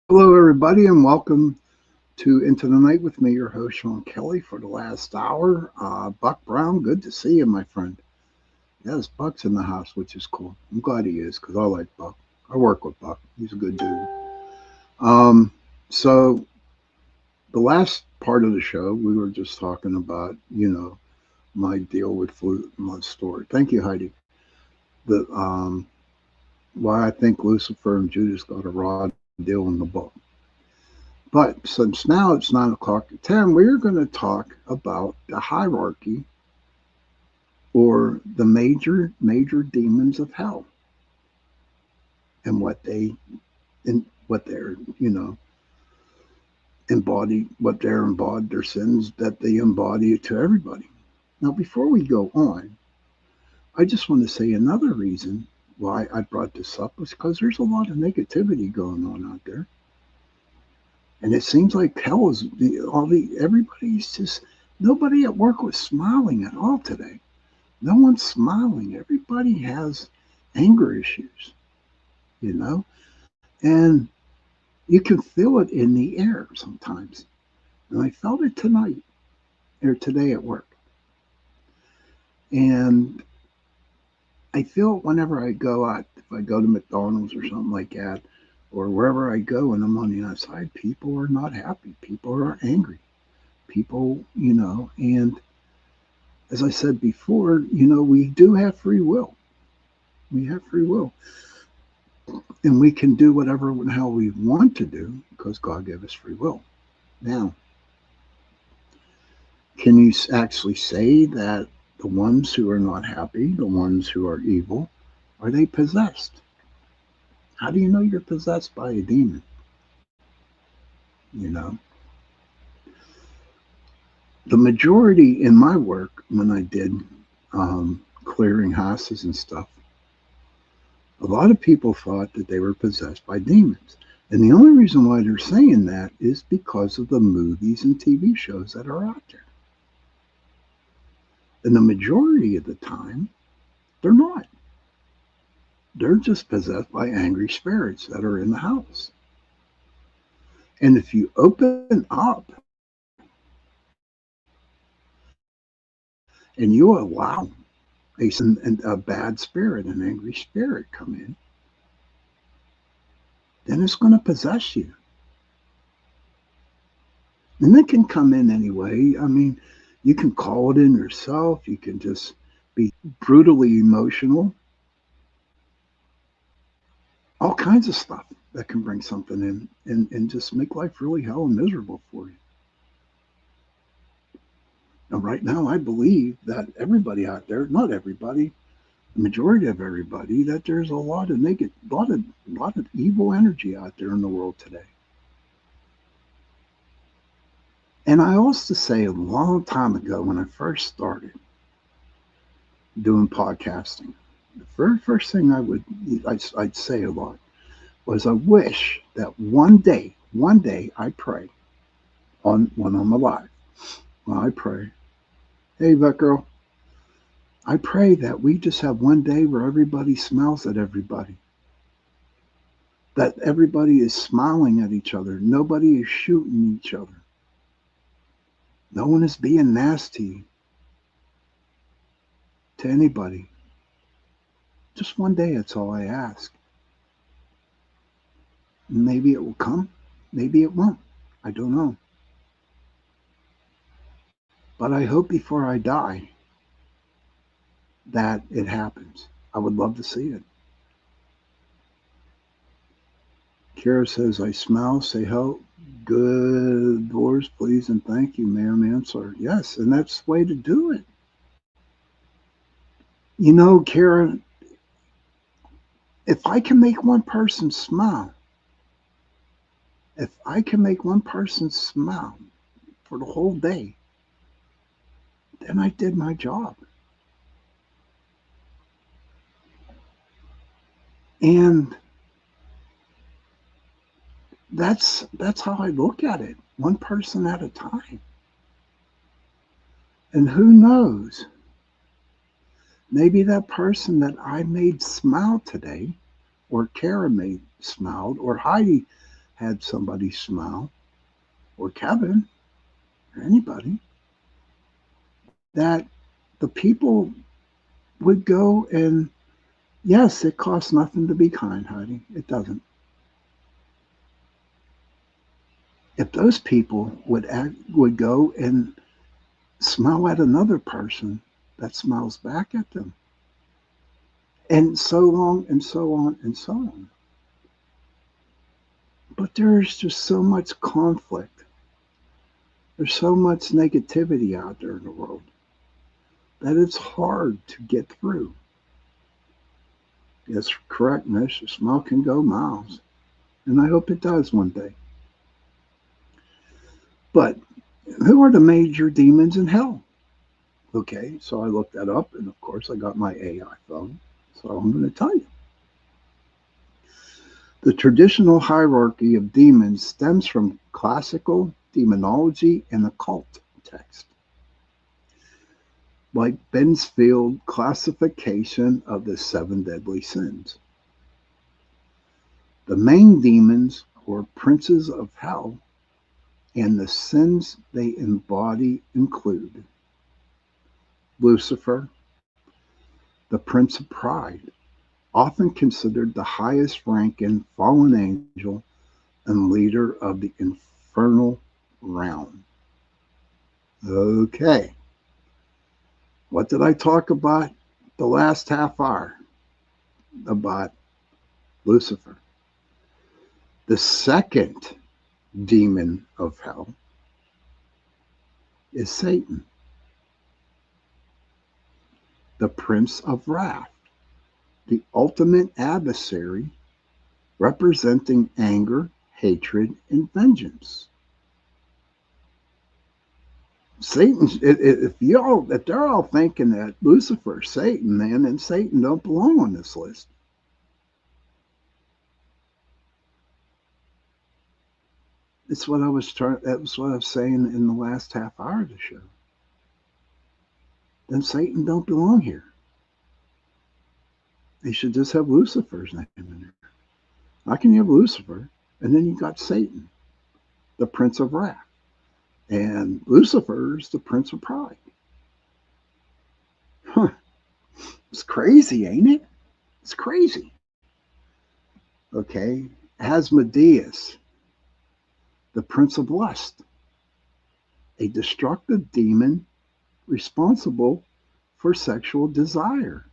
Hello, everybody, and welcome to Into the Night with me, your host, Sean Kelly, for the last hour. Buck Brown, good to see you, my friend. Yes, Buck's in the house, which is cool. I'm glad he is, because I like Buck. I work with Buck. He's a good dude. So the last part of the show, we were just talking about, my deal with my story. Thank you, Heidi. the why I think Lucifer and Judas got a raw deal in the book. But since now it's 9 o'clock to 10, we're going to talk about the hierarchy or the major demons of hell and what they're embody, what they're embodied, their sins that they embody to everybody. Now, before we go on, I just want to say another reason why I brought this up was because there's a lot of negativity going on out there. And it seems like hell is everybody's just, nobody at work was smiling at all today. No one's smiling. Everybody has anger issues, and you can feel it in the air sometimes. And I felt it today at work. And I feel it whenever I go out, if I go to McDonald's or something like that, or wherever I go and I'm on the outside, people are not happy. People are angry. People, and as I said before, we do have free will. We have free will. And we can do whatever and how we want to do because God gave us free will. Now, can you actually say that the ones who are not happy, the ones who are evil, are they possessed? How do you know you're possessed by a demon? The majority in my work, when I did clearing houses and stuff, a lot of people thought that they were possessed by demons. And the only reason why they're saying that is because of the movies and TV shows that are out there. And the majority of the time, they're not. They're just possessed by angry spirits that are in the house. And if you open up and you allow a bad spirit, an angry spirit come in, then it's going to possess you. And it can come in anyway. I mean, you can call it in yourself. You can just be brutally emotional. All kinds of stuff that can bring something in and just make life really hell and miserable for you. And right now, I believe that everybody out there, not everybody, the majority of everybody, that there's a lot of evil energy out there in the world today. And I used to say a long time ago when I first started doing podcasting, the very first thing I'd say a lot was I wish that one day I pray when I'm alive. When I pray, hey, Vet Girl, I pray that we just have one day where everybody smiles at everybody. That everybody is smiling at each other. Nobody is shooting each other. No one is being nasty to anybody. Just one day, that's all I ask. Maybe it will come. Maybe it won't. I don't know. But I hope before I die that it happens. I would love to see it. Kara says, I smile, say help. Good doors, please, and thank you, ma'am, sir. Yes, and that's the way to do it. Kara, if I can make one person smile, for the whole day, then I did my job. And that's how I look at it, one person at a time. And who knows, maybe that person that I made smile today, or Kara smiled, or Heidi had somebody smile, or Kevin, or anybody, that the people would go and, yes, it costs nothing to be kind, Heidi. It doesn't. If those people would go and smile at another person that smiles back at them, and so on and so on and so on. But there's just so much conflict. There's so much negativity out there in the world that it's hard to get through. Yes, correct, Miss. The smell can go miles, and I hope it does one day. But who are the major demons in hell? Okay, so I looked that up, and of course, I got my AI phone, so I'm going to tell you. The traditional hierarchy of demons stems from classical demonology and occult text, like Bensfield classification of the seven deadly sins. The main demons, or princes of hell, and the sins they embody include Lucifer, the prince of pride, often considered the highest ranking fallen angel and leader of the infernal realm. Okay, what did I talk about the last half hour about Lucifer? The second demon of hell is Satan, the prince of wrath, the ultimate adversary representing anger, hatred, and vengeance. Satan, if they're all thinking that Lucifer's Satan, man, then Satan don't belong on this list. It's what I was trying. That was what I was saying in the last half hour of the show. Then Satan don't belong here. They should just have Lucifer's name in there. How can you have Lucifer and then you got Satan, the prince of wrath, and Lucifer's the prince of pride? Huh? It's crazy, ain't it? It's crazy. Okay, Asmodeus, the prince of lust, a destructive demon responsible for sexual desire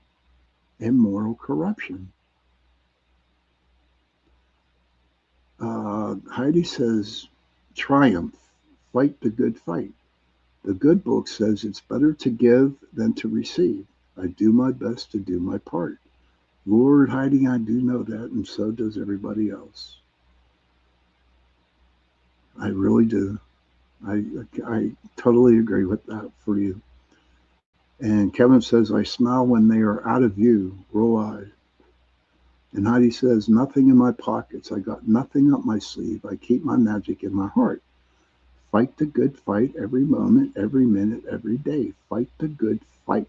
and moral corruption. Heidi says, triumph, fight the good fight. The good book says it's better to give than to receive. I do my best to do my part. Lord, Heidi, I do know that, and so does everybody else. I really do. I totally agree with that for you. And Kevin says, I smile when they are out of view, roll eyes. And Heidi says, nothing in my pockets. I got nothing up my sleeve. I keep my magic in my heart. Fight the good fight every moment, every minute, every day. Fight the good fight.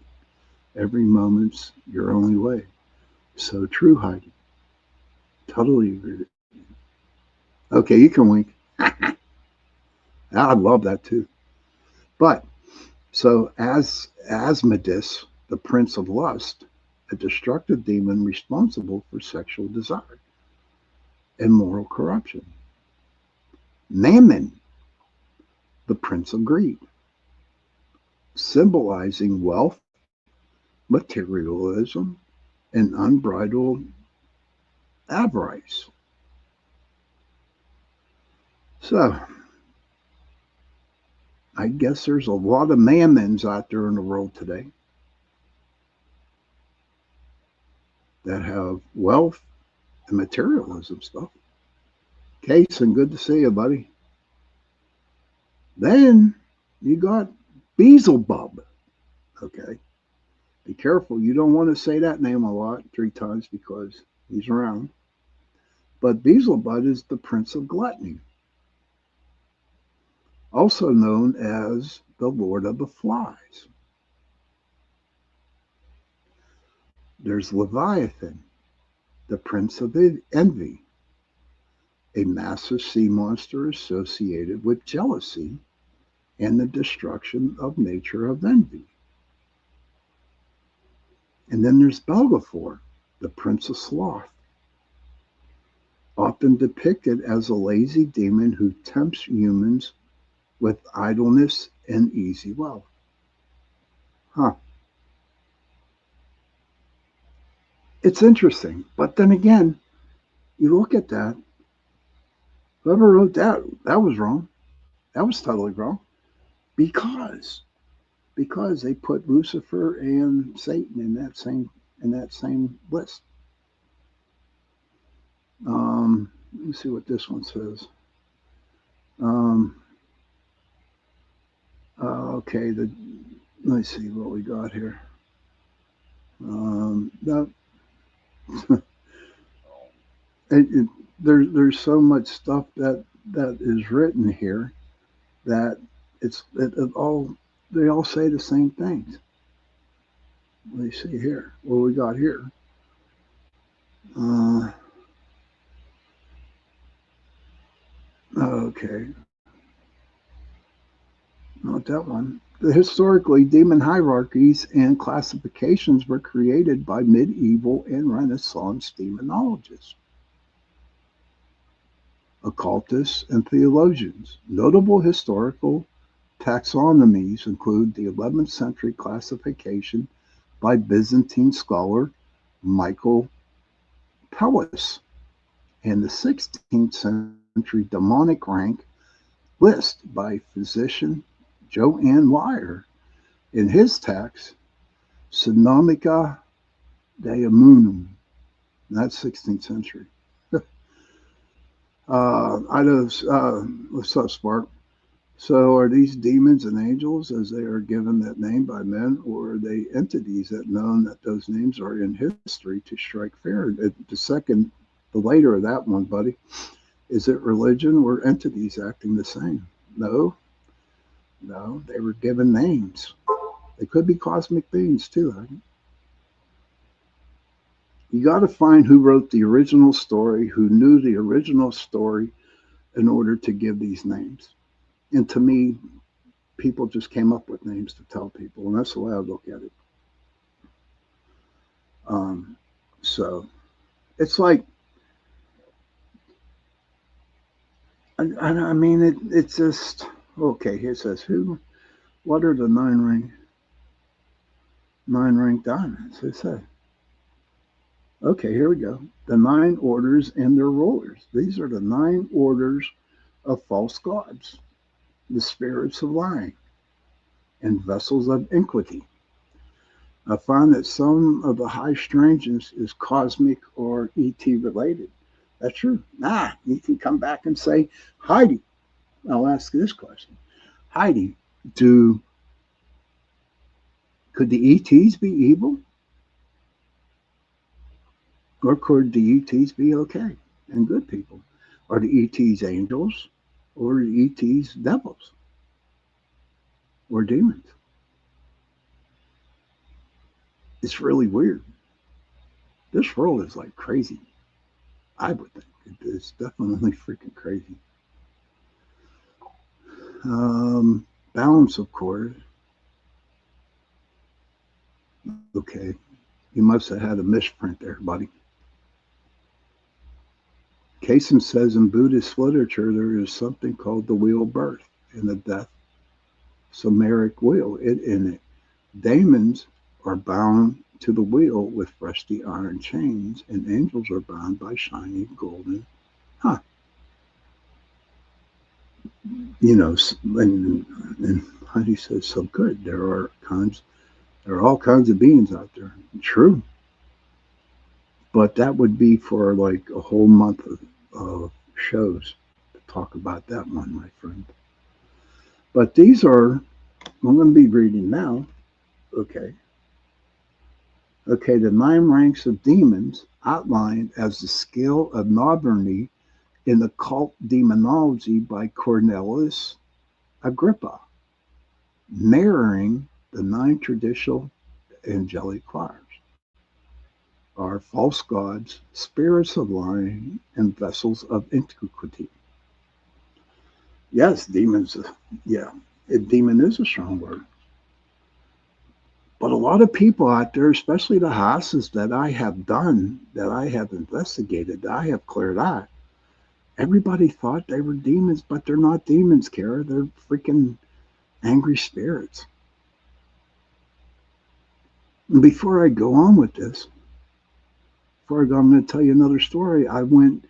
Every moment's your only way. So true, Heidi. Totally agree with you. Okay, you can wink. I love that too. But so as Asmodeus, the prince of lust, a destructive demon responsible for sexual desire and moral corruption. Mammon, the prince of greed, symbolizing wealth, materialism, and unbridled avarice. So I guess there's a lot of mammons out there in the world today that have wealth and materialism stuff. Kason, good to see you, buddy. Then you got Beelzebub. Okay. Be careful. You don't want to say that name a lot, 3 times, because he's around. But Beelzebub is the prince of gluttony, also known as the Lord of the Flies. There's Leviathan, the prince of envy, a massive sea monster associated with jealousy and the destruction of nature of envy. And then there's Belgafor, the prince of sloth, often depicted as a lazy demon who tempts humans with idleness and easy wealth. Huh. it's interesting. But then again, you look at that, whoever wrote that, that was wrong. That was totally wrong. Because because they put Lucifer and Satan in that same list. Let me see what this one says. Um, okay, let me see what we got here. No, it, there's so much stuff that is written here that it all they all say the same things. Let me see here. What we got here? Uh, okay, not that one. Historically, demon hierarchies and classifications were created by medieval and Renaissance demonologists, occultists, and theologians. Notable historical taxonomies include the 11th century classification by Byzantine scholar Michael Pelles and the 16th century demonic rank list by physician Joanne Wire in his text Synonymica Daemonum. That's 16th century. What's up, Spark? So are these demons and angels as they are given that name by men, or are they entities that known that those names are in history to strike fear? The later of that one, buddy, is it religion or entities acting the same? No, no, they were given names. They could be cosmic beings too. Right? You got to find who wrote the original story, who knew the original story in order to give these names. And to me, people just came up with names to tell people, and that's the way I look at it. So it's like, I mean, it's just okay. Here it says what are the nine ring diamonds? It says, okay, here we go. The 9 orders and their rulers. These are the 9 orders of false gods, the spirits of lying, and vessels of iniquity. I find that some of the high strangeness is cosmic or ET related. That's true. You can come back and say, Heidi, I'll ask this question. Heidi, could the ETs be evil? Or could the ETs be okay and good people? Are the ETs angels? Or are the ETs devils? Or demons? It's really weird. This world is like crazy. I would think it's definitely freaking crazy. Balance, of course. Okay, you must have had a misprint there, buddy. Kasem says in Buddhist literature there is something called the wheel of birth and the death Samaric wheel. In it, demons are bound to the wheel with rusty iron chains, and angels are bound by shiny golden. And Heidi says, so good. There are all kinds of beings out there. True. But that would be for like a whole month of shows to talk about that one, my friend. But these are, I'm going to be reading now. Okay, the 9 ranks of demons outlined as the scale of Narberni in occult demonology by Cornelius Agrippa, mirroring the 9 traditional angelic choirs, are false gods, spirits of lying, and vessels of iniquity. Yes, demons, yeah, demon is a strong word. But a lot of people out there, especially the houses that I have done, that I have investigated, that I have cleared out, everybody thought they were demons, but they're not demons, Kara. They're freaking angry spirits. And before I go on with this, before I go, I'm going to tell you another story. I went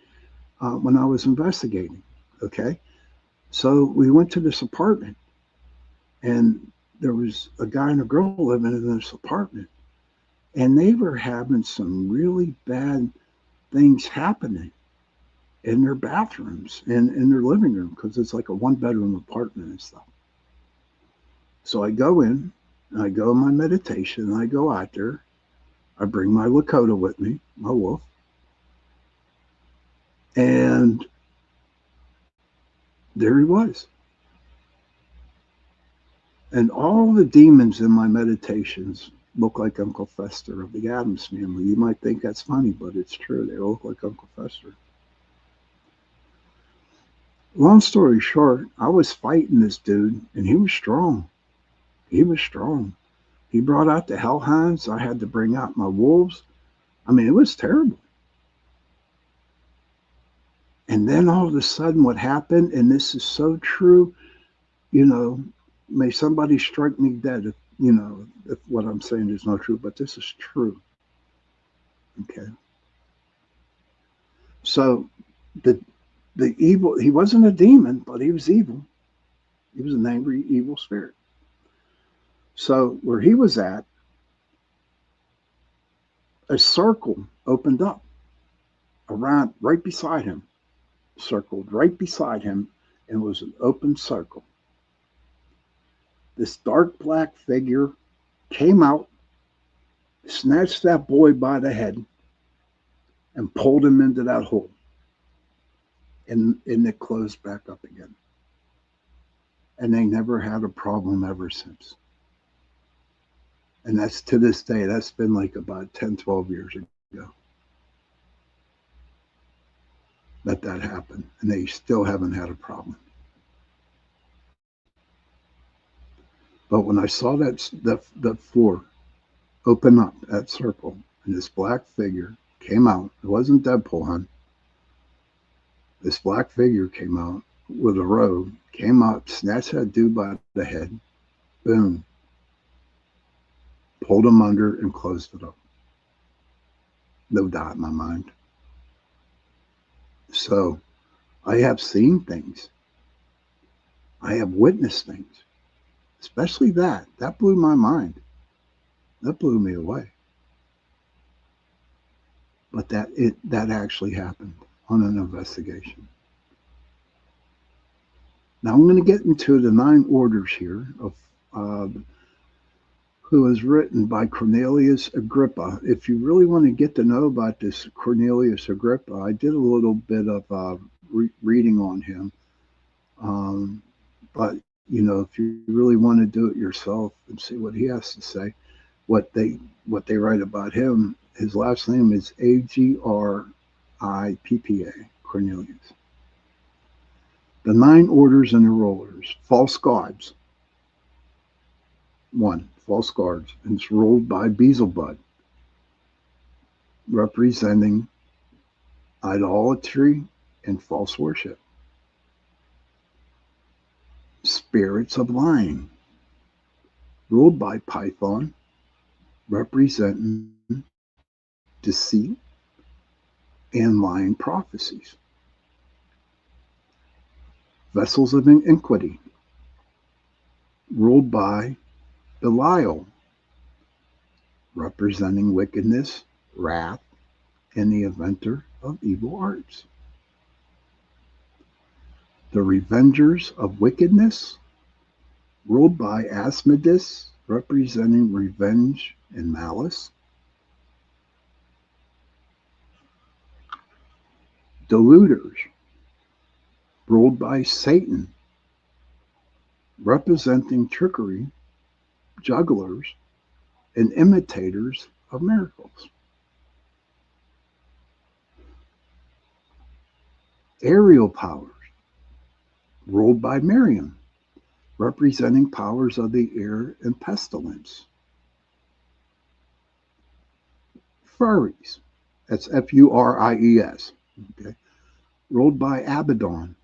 when I was investigating. Okay. So we went to this apartment, and there was a guy and a girl living in this apartment, and they were having some really bad things happening in their bathrooms and in their living room because it's like a one bedroom apartment and stuff. So I go in, and I go in my meditation, and I go out there. I bring my Lakota with me, my wolf, and there he was. And all the demons in my meditations look like Uncle Fester of the Addams Family. You might think that's funny, but it's true. They look like Uncle Fester. Long story short, I was fighting this dude, and he was strong. He was strong. He brought out the hellhounds. I had to bring out my wolves. I mean, it was terrible. And then all of a sudden, what happened, and this is so true, you know, may somebody strike me dead if what I'm saying is not true, but this is true. Okay. So the evil, he wasn't a demon, but he was evil. He was an angry, evil spirit. So where he was at, a circle opened up around right beside him, circled right beside him, and was an open circle. This dark black figure came out, snatched that boy by the head, and pulled him into that hole. And it closed back up again. And they never had a problem ever since. And that's to this day, that's been like about 10, 12 years ago that happened. And they still haven't had a problem. But when I saw that floor open up, that circle, and this black figure came out, it wasn't Deadpool, hon. This black figure came out with a robe, came up, snatched that dude by the head, boom, pulled him under and closed it up. No doubt in my mind. So I have seen things. I have witnessed things, especially that. That blew my mind. That blew me away. But that actually happened on an investigation. Now I'm going to get into the 9 orders here of who was written by Cornelius Agrippa. If you really want to get to know about this Cornelius Agrippa, I did a little bit of reading on him. But if you really want to do it yourself and see what he has to say, what they write about him, his last name is Agrippa, Cornelius. The 9 orders and the rulers. False gods. 1. False gods. And it's ruled by Beelzebub, representing idolatry and false worship. Spirits of lying, ruled by Python, representing deceit and lying prophecies. Vessels of iniquity, ruled by Belial, representing wickedness, wrath, and the inventor of evil arts. The revengers of wickedness, ruled by Asmodeus, representing revenge and malice. Deluders, ruled by Satan, representing trickery, jugglers, and imitators of miracles. Aerial powers, ruled by Miriam, representing powers of the air and pestilence. Furies, that's Furies, okay, ruled by Abaddon,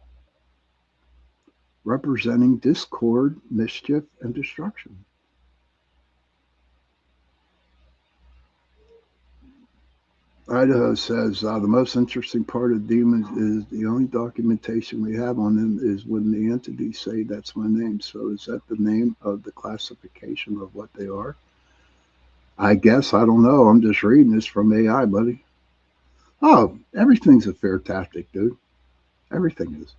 representing discord, mischief, and destruction. Idaho says the most interesting part of demons is the only documentation we have on them is when the entities say that's my name. So is that the name of the classification of what they are? I guess. I don't know. I'm just reading this from AI, buddy. Oh, everything's a fair tactic, dude. Everything is.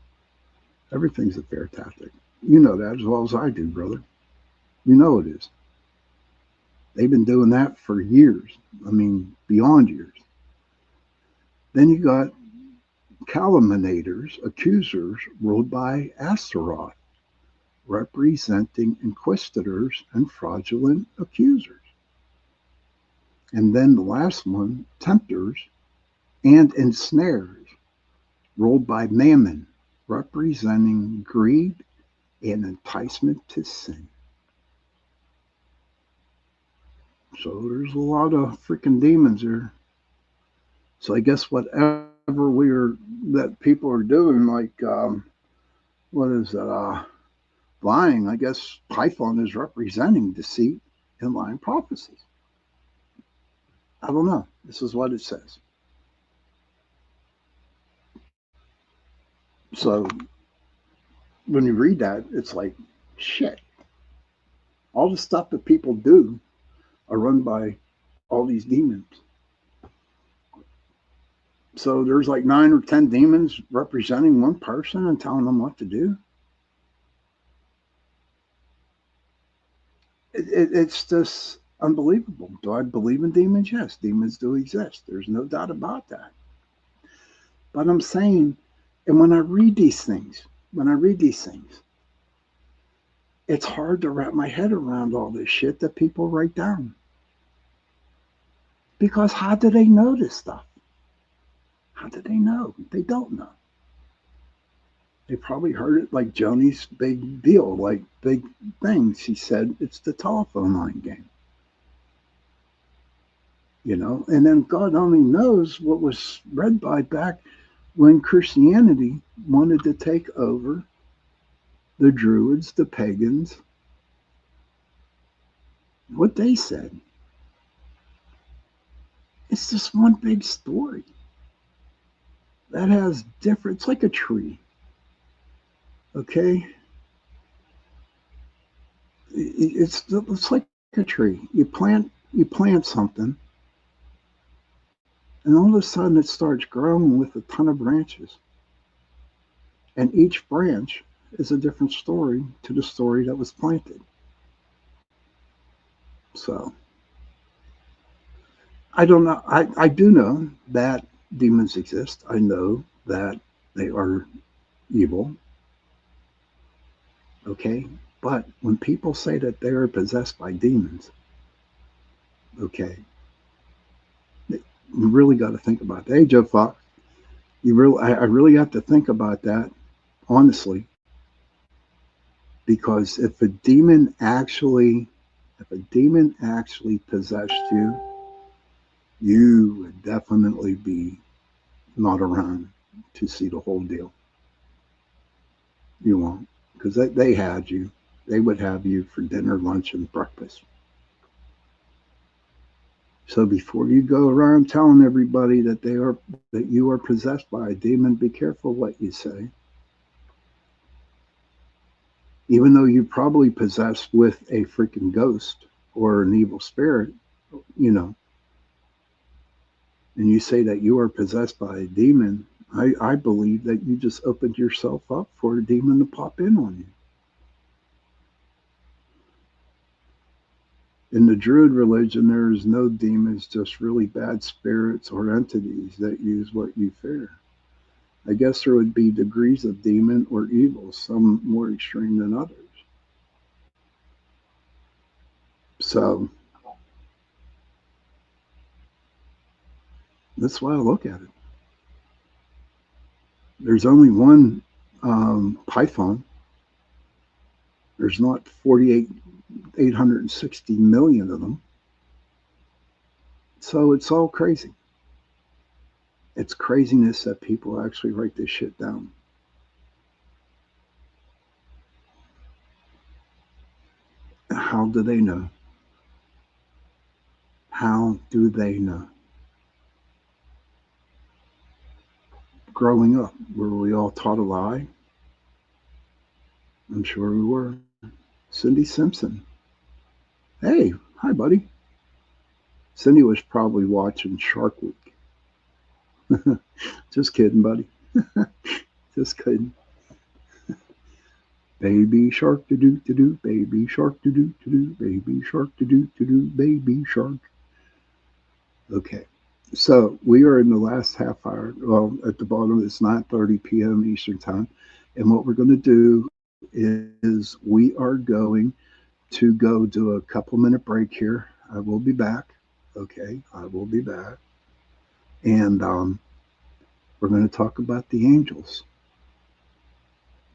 Everything's a fair tactic. You know that as well as I do, brother. You know it is. They've been doing that for years. I mean, beyond years. Then you got calumniators, accusers ruled by Astaroth, representing inquisitors and fraudulent accusers. And then the last one, tempters and ensnarers, ruled by Mammon, representing greed and enticement to sin. So there's a lot of freaking demons there. So I guess whatever that people are doing, like what is it? Lying. I guess Python is representing deceit and lying prophecies. I don't know. This is what it says. So when you read that, it's like shit. All the stuff that people do are run by all these demons. So there's like 9 or 10 demons representing one person and telling them what to do. It's just unbelievable. Do I believe in demons? Yes, demons do exist. There's no doubt about that. But I'm saying, and when I read these things, it's hard to wrap my head around all this shit that people write down. Because how do they know this stuff? How do they know? They don't know. They probably heard it like Joni's big deal, like big thing. She said it's the telephone line game. You know, and then God only knows what was read by back when Christianity wanted to take over the Druids, the pagans, what they said. It's just one big story that has different, it's like a tree. Okay? It's like a tree. You plant something, and all of a sudden it starts growing with a ton of branches. And each branch is a different story to the story that was planted. So I don't know. I do know that demons exist. I know that they are evil. Okay. But when people say that they are possessed by demons, okay, you really got to think about that. Hey, Joe Fox, I really have to think about that, honestly, because if a demon actually possessed you, you would definitely be not around to see the whole deal. You won't, because they had you. They would have you for dinner, lunch, and breakfast. So before you go around telling everybody that you are possessed by a demon, be careful what you say. Even though you're probably possessed with a freaking ghost or an evil spirit, you know, and you say that you are possessed by a demon, I believe that you just opened yourself up for a demon to pop in on you. In the Druid religion, there is no demons, just really bad spirits or entities that use what you fear. I guess there would be degrees of demon or evil, some more extreme than others. So that's why I look at it. There's only one Python. There's not 860 million of them. So it's all crazy. It's craziness that people actually write this shit down. How do they know? How do they know? growing up? Were we all taught a lie? I'm sure we were. Cindy Simpson. Hey, hi, buddy. Cindy was probably watching Shark Week. Just kidding, buddy. Just kidding. Baby shark to do to do, baby shark to do to do, baby shark to do to do, baby shark. Okay, so we are in the last half hour. Well, at the bottom, it's 9:30 p.m. Eastern Time. And what we're going to do is we are going to go do a couple-minute break here. I will be back. Okay, I will be back. And we're going to talk about the angels,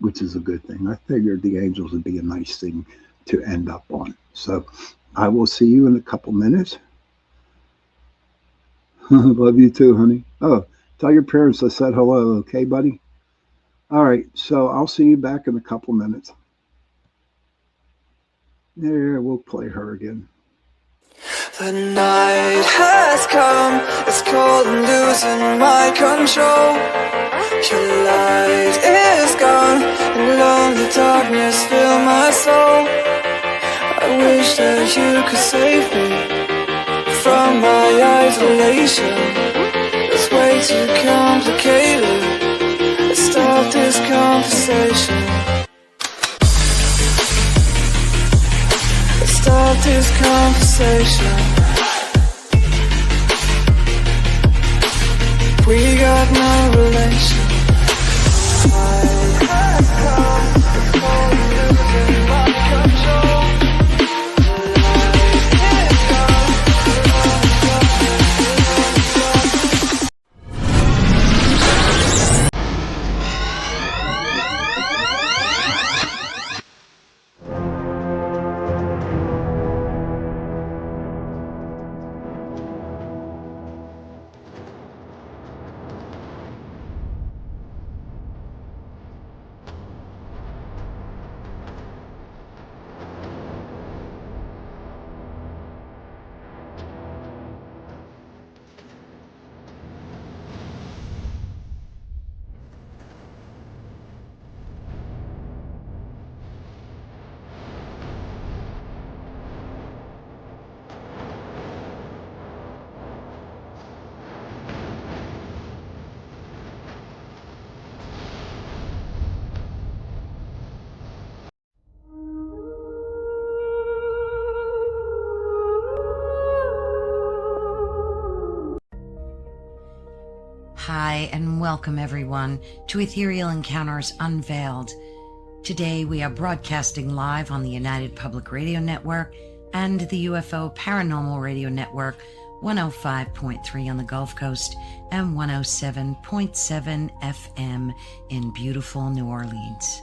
which is a good thing. I figured the angels would be a nice thing to end up on. So I will see you in a couple minutes. Love you too, honey. Oh, tell your parents I said hello, okay, buddy? All right, so I'll see you back in a couple minutes. There, we'll play her again. The night has come, it's cold and losing my control. Your light is gone, and lonely darkness fill my soul. I wish that you could save me from my isolation. It's way too complicated. Let's stop this conversation. Let's stop this conversation. We got no relation. I have come, it's cold and losing my control. Hi, and welcome everyone to Ethereal Encounters Unveiled. Today we are broadcasting live on the United Public Radio Network and the UFO Paranormal Radio Network, 105.3 on the Gulf Coast and 107.7 FM in beautiful New Orleans.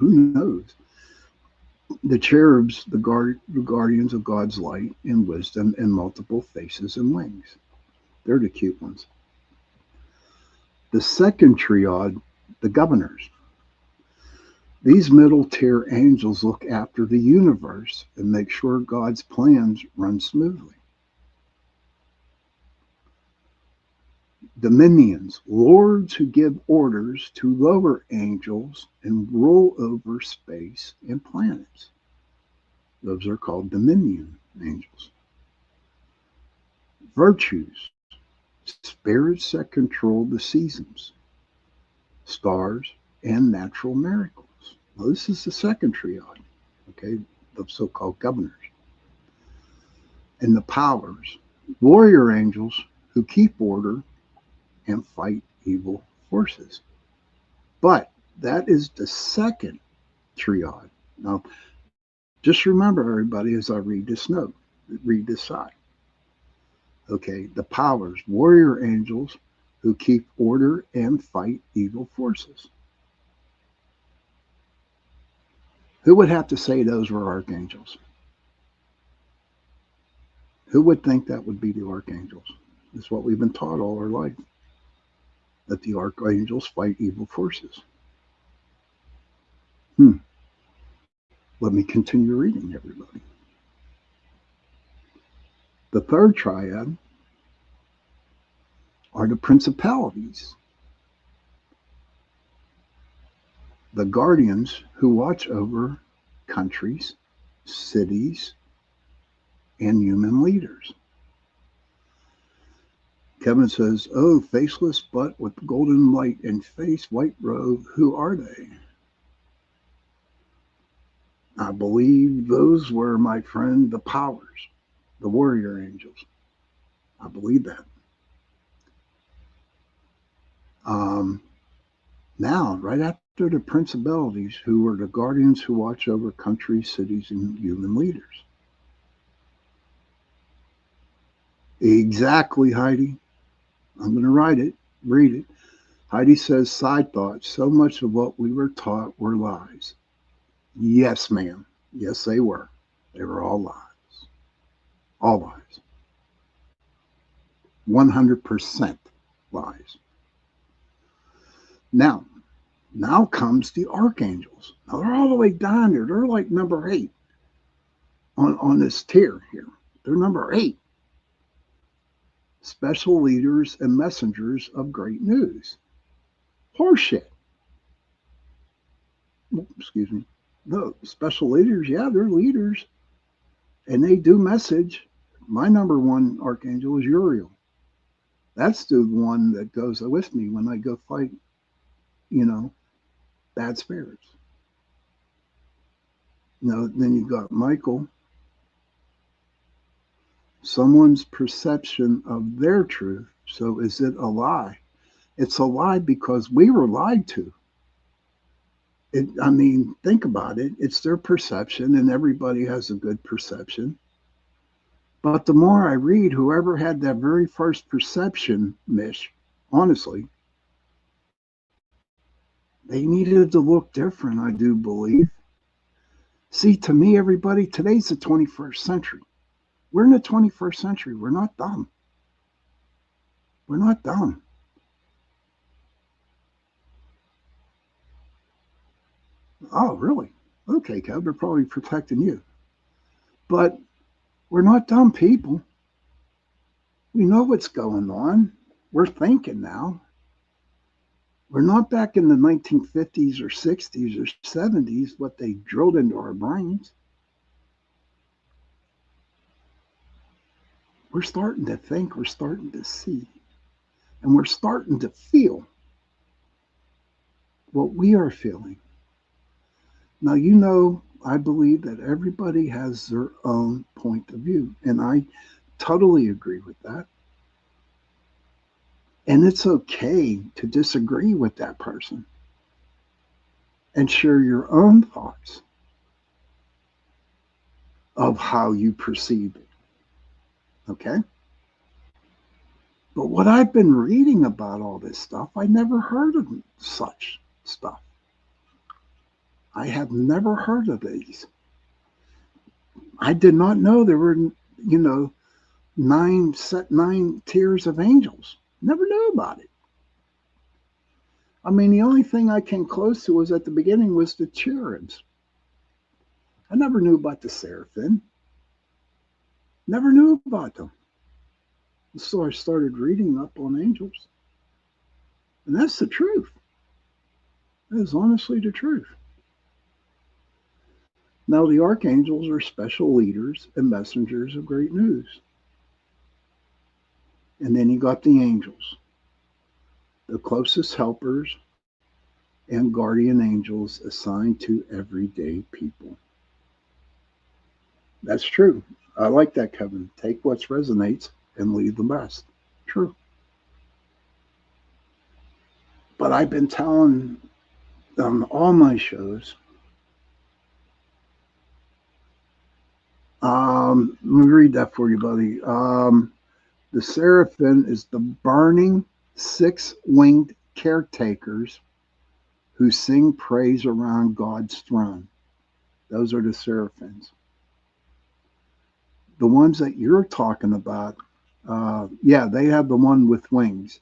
who knows? The cherubs, the guardians of God's light and wisdom, and multiple faces and wings. They're the cute ones. The second triad, the governors. These middle tier angels look after the universe and make sure God's plans run smoothly. Dominions, lords who give orders to lower angels and rule over space and planets. Those are called dominion angels. Virtues, spirits that control the seasons, stars, and natural miracles. Well, this is the second triad, okay, the so-called governors. And the powers, warrior angels who keep order and fight evil forces. But that is the second triad. Now, just remember, everybody, as I read this note, read this side. Okay, the powers, warrior angels who keep order and fight evil forces. Who would have to say those were archangels? Who would think that would be the archangels? It's what we've been taught all our life, that the archangels fight evil forces. Let me continue reading, everybody. The third triad are the principalities, the guardians who watch over countries, cities, and human leaders. Kevin says, "Oh, faceless but with golden light and face, white robe, who are they?" I believe those were, my friend, the powers, the warrior angels. I believe that. Now, right after the principalities, who were the guardians who watch over countries, cities, and human leaders. Exactly, Heidi. I'm going to read it. Heidi says, side thoughts, so much of what we were taught were lies. Yes, ma'am. Yes, they were. They were all lies. All lies. 100% lies. Now comes the archangels. Now they're all the way down there. They're like number 8 on this tier here. They're number 8. Special leaders and messengers of great news. Horseshit. Excuse me. No, special leaders, yeah, they're leaders. And they do message. My number 1 archangel is Uriel. That's the one that goes with me when I go fight, bad spirits. Then you got Michael. Someone's perception of their truth. So is it a lie? It's a lie because we were lied to. Think about it. It's their perception, and everybody has a good perception. But the more I read, whoever had that very first perception, Mish, honestly, they needed to look different, I do believe. See, to me, everybody, today's the 21st century. We're in the 21st century. We're not dumb. We're not dumb. Oh, really? Okay, Kev, they're probably protecting you. But we're not dumb people. We know what's going on. We're thinking now. We're not back in the 1950s or 60s or 70s, what they drilled into our brains. We're starting to think, we're starting to see, and we're starting to feel what we are feeling. Now, I believe that everybody has their own point of view, and I totally agree with that. And it's okay to disagree with that person and share your own thoughts of how you perceive it. Okay? But what I've been reading about all this stuff, I never heard of such stuff. I have never heard of these. I did not know there were, nine tiers of angels. Never knew about it. I mean, the only thing I came close to was at the beginning was the cherubs. I never knew about the seraphim. Never knew about them. So I started reading up on angels. And that's the truth. That is honestly the truth. Now, the archangels are special leaders and messengers of great news. And then you got the angels, the closest helpers and guardian angels assigned to everyday people. That's true. I like that, Kevin. Take what resonates and leave the rest. True. But I've been telling all my shows. Let me read that for you, buddy. The seraphim is the burning six-winged caretakers who sing praise around God's throne. Those are the seraphims. The ones that you're talking about, yeah, they have the one with wings.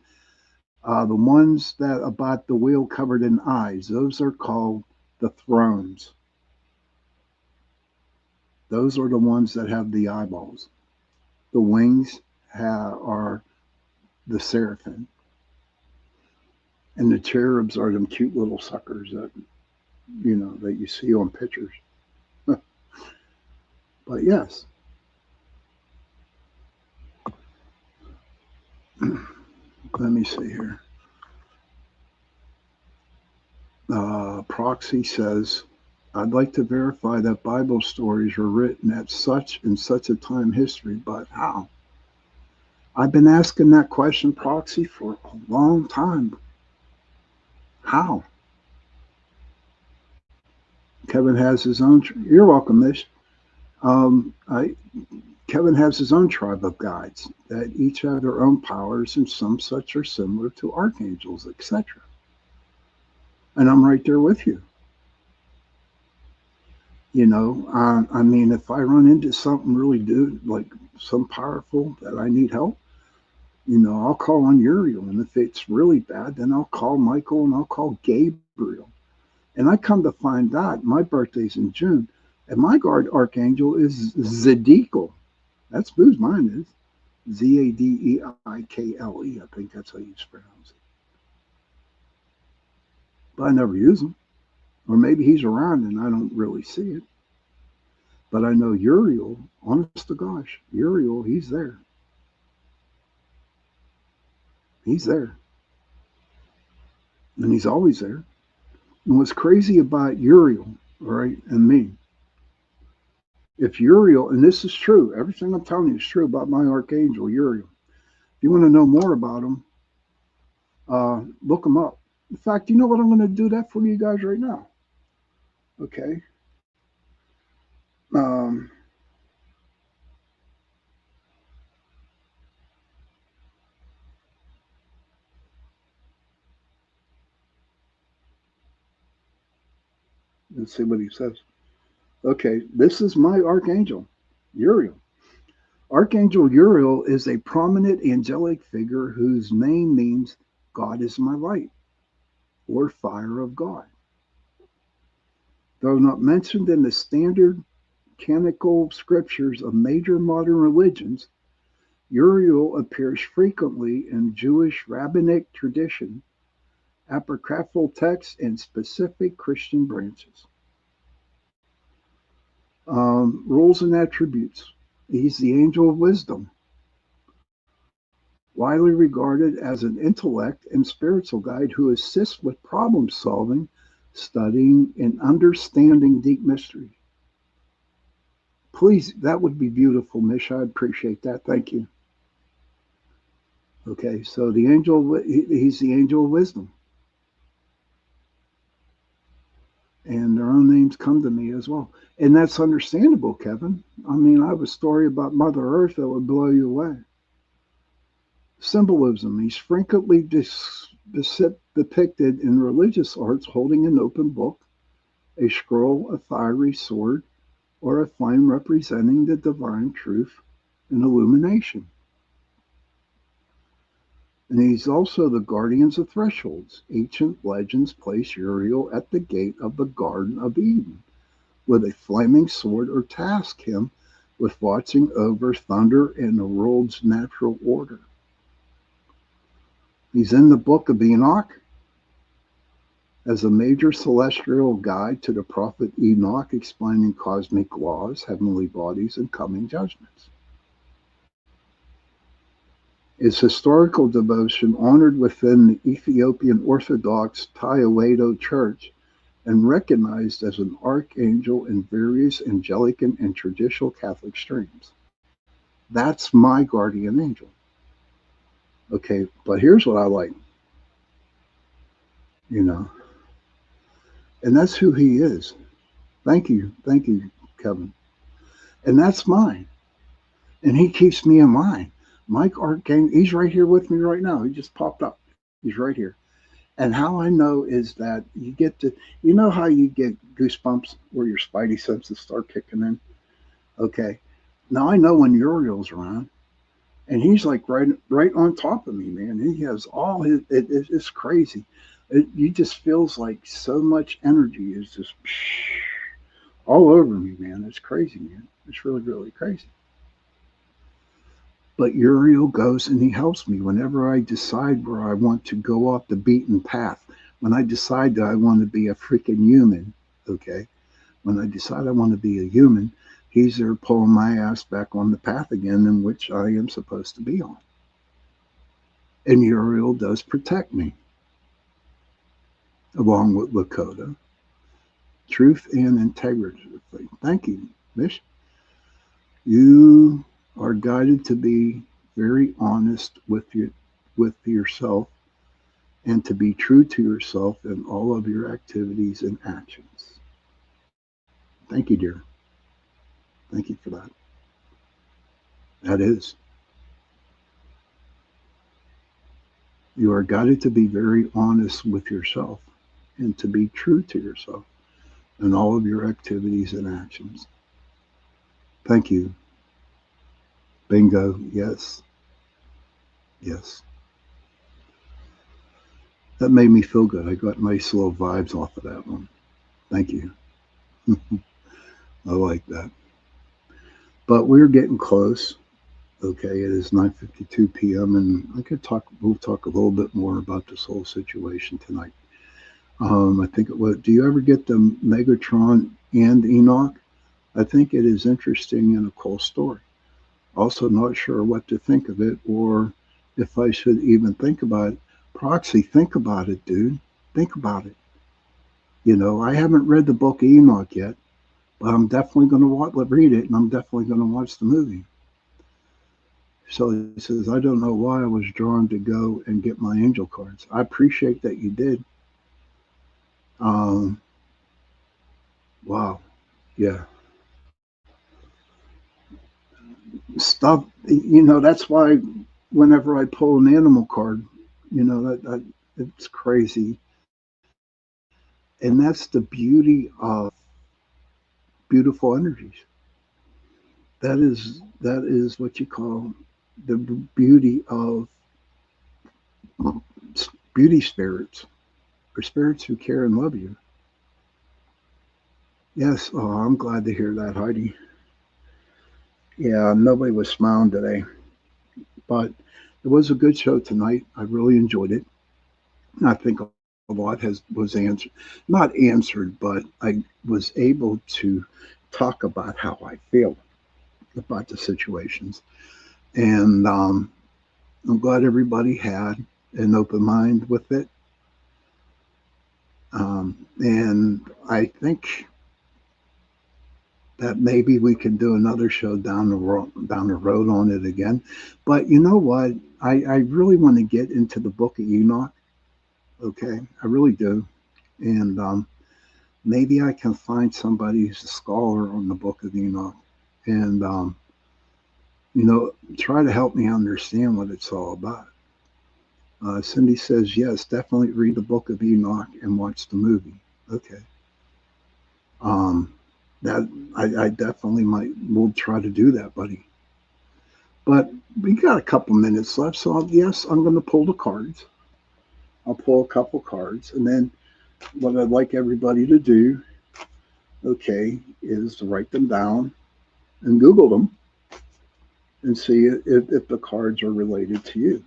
The ones that about the wheel covered in eyes, those are called the thrones. Those are the ones that have the eyeballs. The wings are the seraphim. And the cherubs are them cute little suckers that, that you see on pictures. But yes. Let me see here. Proxy says, I'd like to verify that Bible stories were written at such and such a time history, but how? I've been asking that question, Proxy, for a long time. How? Kevin has his own. You're welcome, Mish. Kevin has his own tribe of guides that each have their own powers, and some such are similar to archangels, etc. And I'm right there with you. I mean, if I run into something really like some powerful that I need help, I'll call on Uriel. And if it's really bad, then I'll call Michael and I'll call Gabriel. And I come to find out my birthday's in June, and my guard archangel is Zedekiel. That's whose mine is. Zadeikle. I think that's how you pronounce it. But I never use him. Or maybe he's around and I don't really see it. But I know Uriel, honest to gosh, Uriel, he's there. He's there. And he's always there. And what's crazy about Uriel, right, and me, if Uriel, and this is true, everything I'm telling you is true about my archangel, Uriel. If you want to know more about him, look him up. In fact, you know what? I'm going to do that for you guys right now. Okay. Let's see what he says. Okay, this is my archangel, Uriel. Archangel Uriel is a prominent angelic figure whose name means God is my light, or fire of God. Though not mentioned in the standard canonical scriptures of major modern religions, Uriel appears frequently in Jewish rabbinic tradition, apocryphal texts, and specific Christian branches. Rules and attributes. He's the angel of wisdom, widely regarded as an intellect and spiritual guide who assists with problem solving, studying, and understanding deep mystery. Please, that would be beautiful, Mish. I'd appreciate that. Thank you. Okay, so he's the angel of wisdom. And their own names come to me as well. And that's understandable, Kevin. I mean, I have a story about Mother Earth that would blow you away. Symbolism. He's frequently depicted in religious arts holding an open book, a scroll, a fiery sword, or a flame representing the divine truth and illumination. And he's also the guardians of thresholds. Ancient legends place Uriel at the gate of the Garden of Eden with a flaming sword or task him with watching over thunder and the world's natural order. He's in the book of Enoch as a major celestial guide to the prophet Enoch explaining cosmic laws, heavenly bodies, and coming judgments. Is historical devotion honored within the Ethiopian Orthodox Tewahedo Church and recognized as an archangel in various Anglican and traditional Catholic streams. That's my guardian angel. Okay, but here's what I like, you know, and that's who he is. Thank you, Kevin. And that's mine. And he keeps me in mind. Mike Archangel, he's right here with me right now. He just popped up. He's right here. And how I know is that you get to, you know how you get goosebumps where your spidey senses start kicking in? Okay. Now I know when Uriel's around, and he's like right on top of me, man. He has all it's crazy. You just feels like so much energy is just all over me, man. It's crazy, man. It's really, really crazy. But Uriel goes and he helps me whenever I decide where I want to go off the beaten path. When I decide that I want to be a freaking human, okay? When I decide I want to be a human, he's there pulling my ass back on the path again in which I am supposed to be on. And Uriel does protect me, along with Lakota. Truth and integrity. Thank you, Mish. You are guided to be very honest with yourself and to be true to yourself in all of your activities and actions. Thank you, dear. Thank you for that. That is. You are guided to be very honest with yourself and to be true to yourself in all of your activities and actions. Thank you. Bingo. Yes. Yes. That made me feel good. I got nice little vibes off of that one. Thank you. I like that. But we're getting close. Okay, it is 9:52 p.m. and we'll talk a little bit more about this whole situation tonight. I think it was, do you ever get the Megatron and Enoch? I think it is interesting and a cool story. Also not sure what to think of it or if I should even think about it. Proxy, think about it, dude. Think about it. You know, I haven't read the book of Enoch yet, but I'm definitely going to read it and I'm definitely going to watch the movie. So he says, I don't know why I was drawn to go and get my angel cards. I appreciate that you did. Wow. Yeah. Stuff, you know, that's why whenever I pull an animal card, you know, that it's crazy. And that's the beauty of beautiful energies. That is what you call the beauty of beauty spirits or spirits who care and love you. Yes, oh, I'm glad to hear that, Heidi. Yeah, nobody was smiling today, but it was a good show tonight. I really enjoyed it. I think a lot was answered, not answered, but I was able to talk about how I feel about the situations, and I'm glad everybody had an open mind with it. And I think that maybe we can do another show down the road on it again. But you know what? I really want to get into the book of Enoch. Okay, I really do. And maybe I can find somebody who's a scholar on the book of Enoch and, you know, try to help me understand what it's all about. Cindy says, yes, definitely read the book of Enoch and watch the movie. Okay. Um, that I definitely will try to do that, buddy. But we got a couple minutes left, so yes, I'm going to pull the cards. I'll pull a couple cards, and then what I'd like everybody to do, okay, is to write them down and Google them and see if the cards are related to you.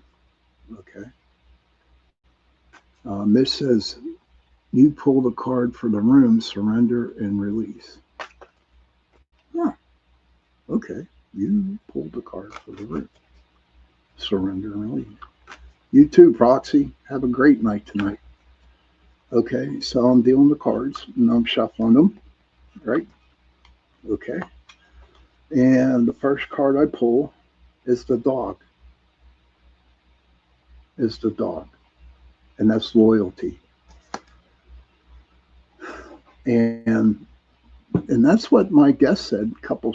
Okay. This says, you pull the card for the room, surrender and release. Yeah. Okay. You pulled the card for the room, surrender and release. You too, Proxy. Have a great night tonight. Okay. So I'm dealing the cards and I'm shuffling them. Right. Okay. And the first card I pull is the dog. Is the dog. And that's loyalty. And and that's what my guest said a couple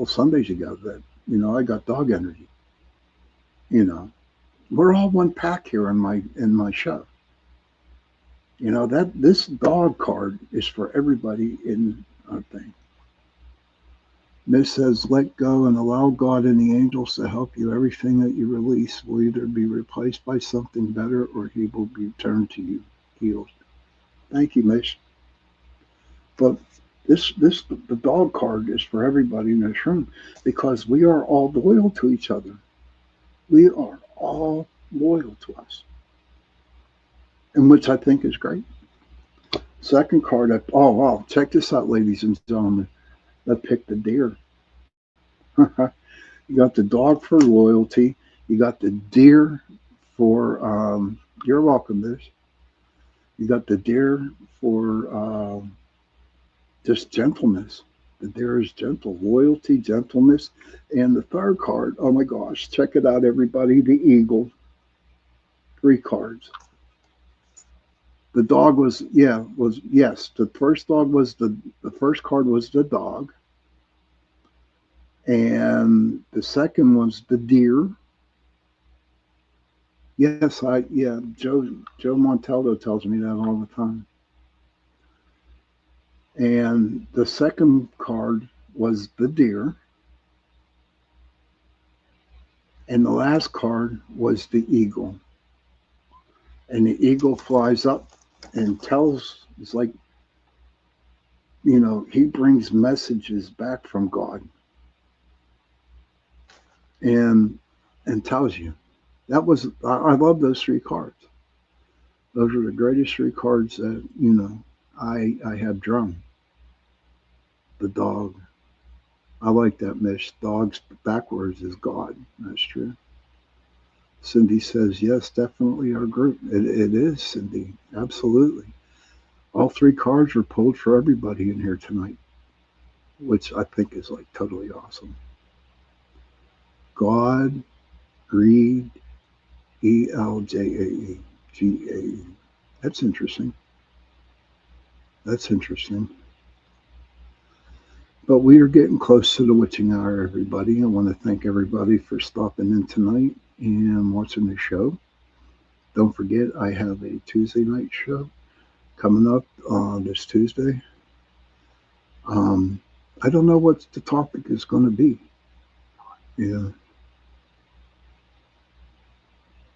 Sundays ago, that I got dog energy. You know, we're all one pack here in my show. That this dog card is for everybody in our thing. This says, let go and allow God and the angels to help you. Everything that you release will either be replaced by something better or he will be returned to you healed. Thank you, Miss. But the dog card is for everybody in this room because we are all loyal to each other. We are all loyal to us, and which I think is great. Second card, oh wow, check this out, ladies and gentlemen. I picked the deer. You got the dog for loyalty. You got the deer for you're welcome, this. You got the deer for just gentleness. The deer is gentle, loyalty, gentleness. And the third card, oh my gosh, check it out, everybody. The eagle, 3 cards. The dog was yes. The first dog was the first card was the dog. And the second was the deer. Yes, Joe Montaldo tells me that all the time. And the second card was the deer. And the last card was the eagle. And the eagle flies up and it's like, he brings messages back from God and tells you. I love those 3 cards. Those are the greatest 3 cards that, I have drawn. The dog. I like that, Mish. Dogs backwards is God. That's true. Cindy says, yes, definitely our group. It is, Cindy. Absolutely. All 3 cards are pulled for everybody in here tonight, which I think is like totally awesome. God, greed, ELJAE, GAE. That's interesting. That's interesting. But we are getting close to the witching hour, everybody. I want to thank everybody for stopping in tonight and watching the show. Don't forget, I have a Tuesday night show coming up this Tuesday. I don't know what the topic is going to be. Yeah.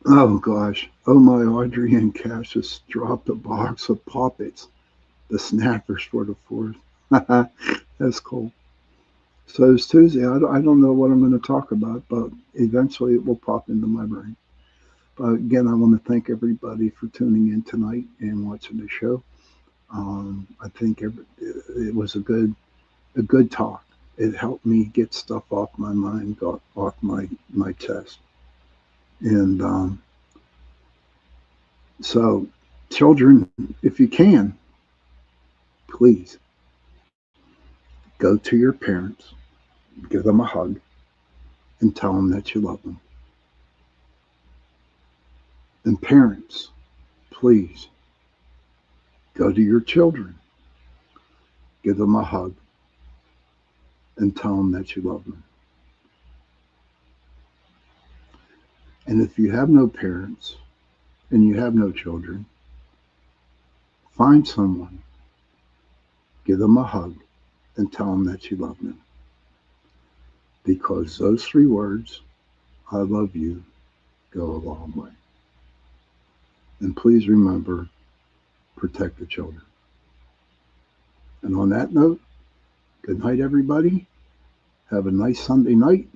Oh gosh. Oh my, Audrey and Cassius dropped a box of poppets. The snappers for the 4th. That's cool. So it's Tuesday. I don't know what I'm going to talk about, but eventually it will pop into my brain. But again, I want to thank everybody for tuning in tonight and watching the show. I think it was a good talk. It helped me get stuff off my mind, got off my chest. And so, children, if you can, please go to your parents, give them a hug, and tell them that you love them. And parents, please go to your children, give them a hug, and tell them that you love them. And if you have no parents and you have no children, find someone, give them a hug, and tell them that you love them. Because those 3 words, I love you, go a long way. And please remember, protect the children. And on that note, good night, everybody. Have a nice Sunday night,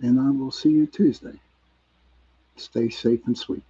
and I will see you Tuesday. Stay safe and sweet.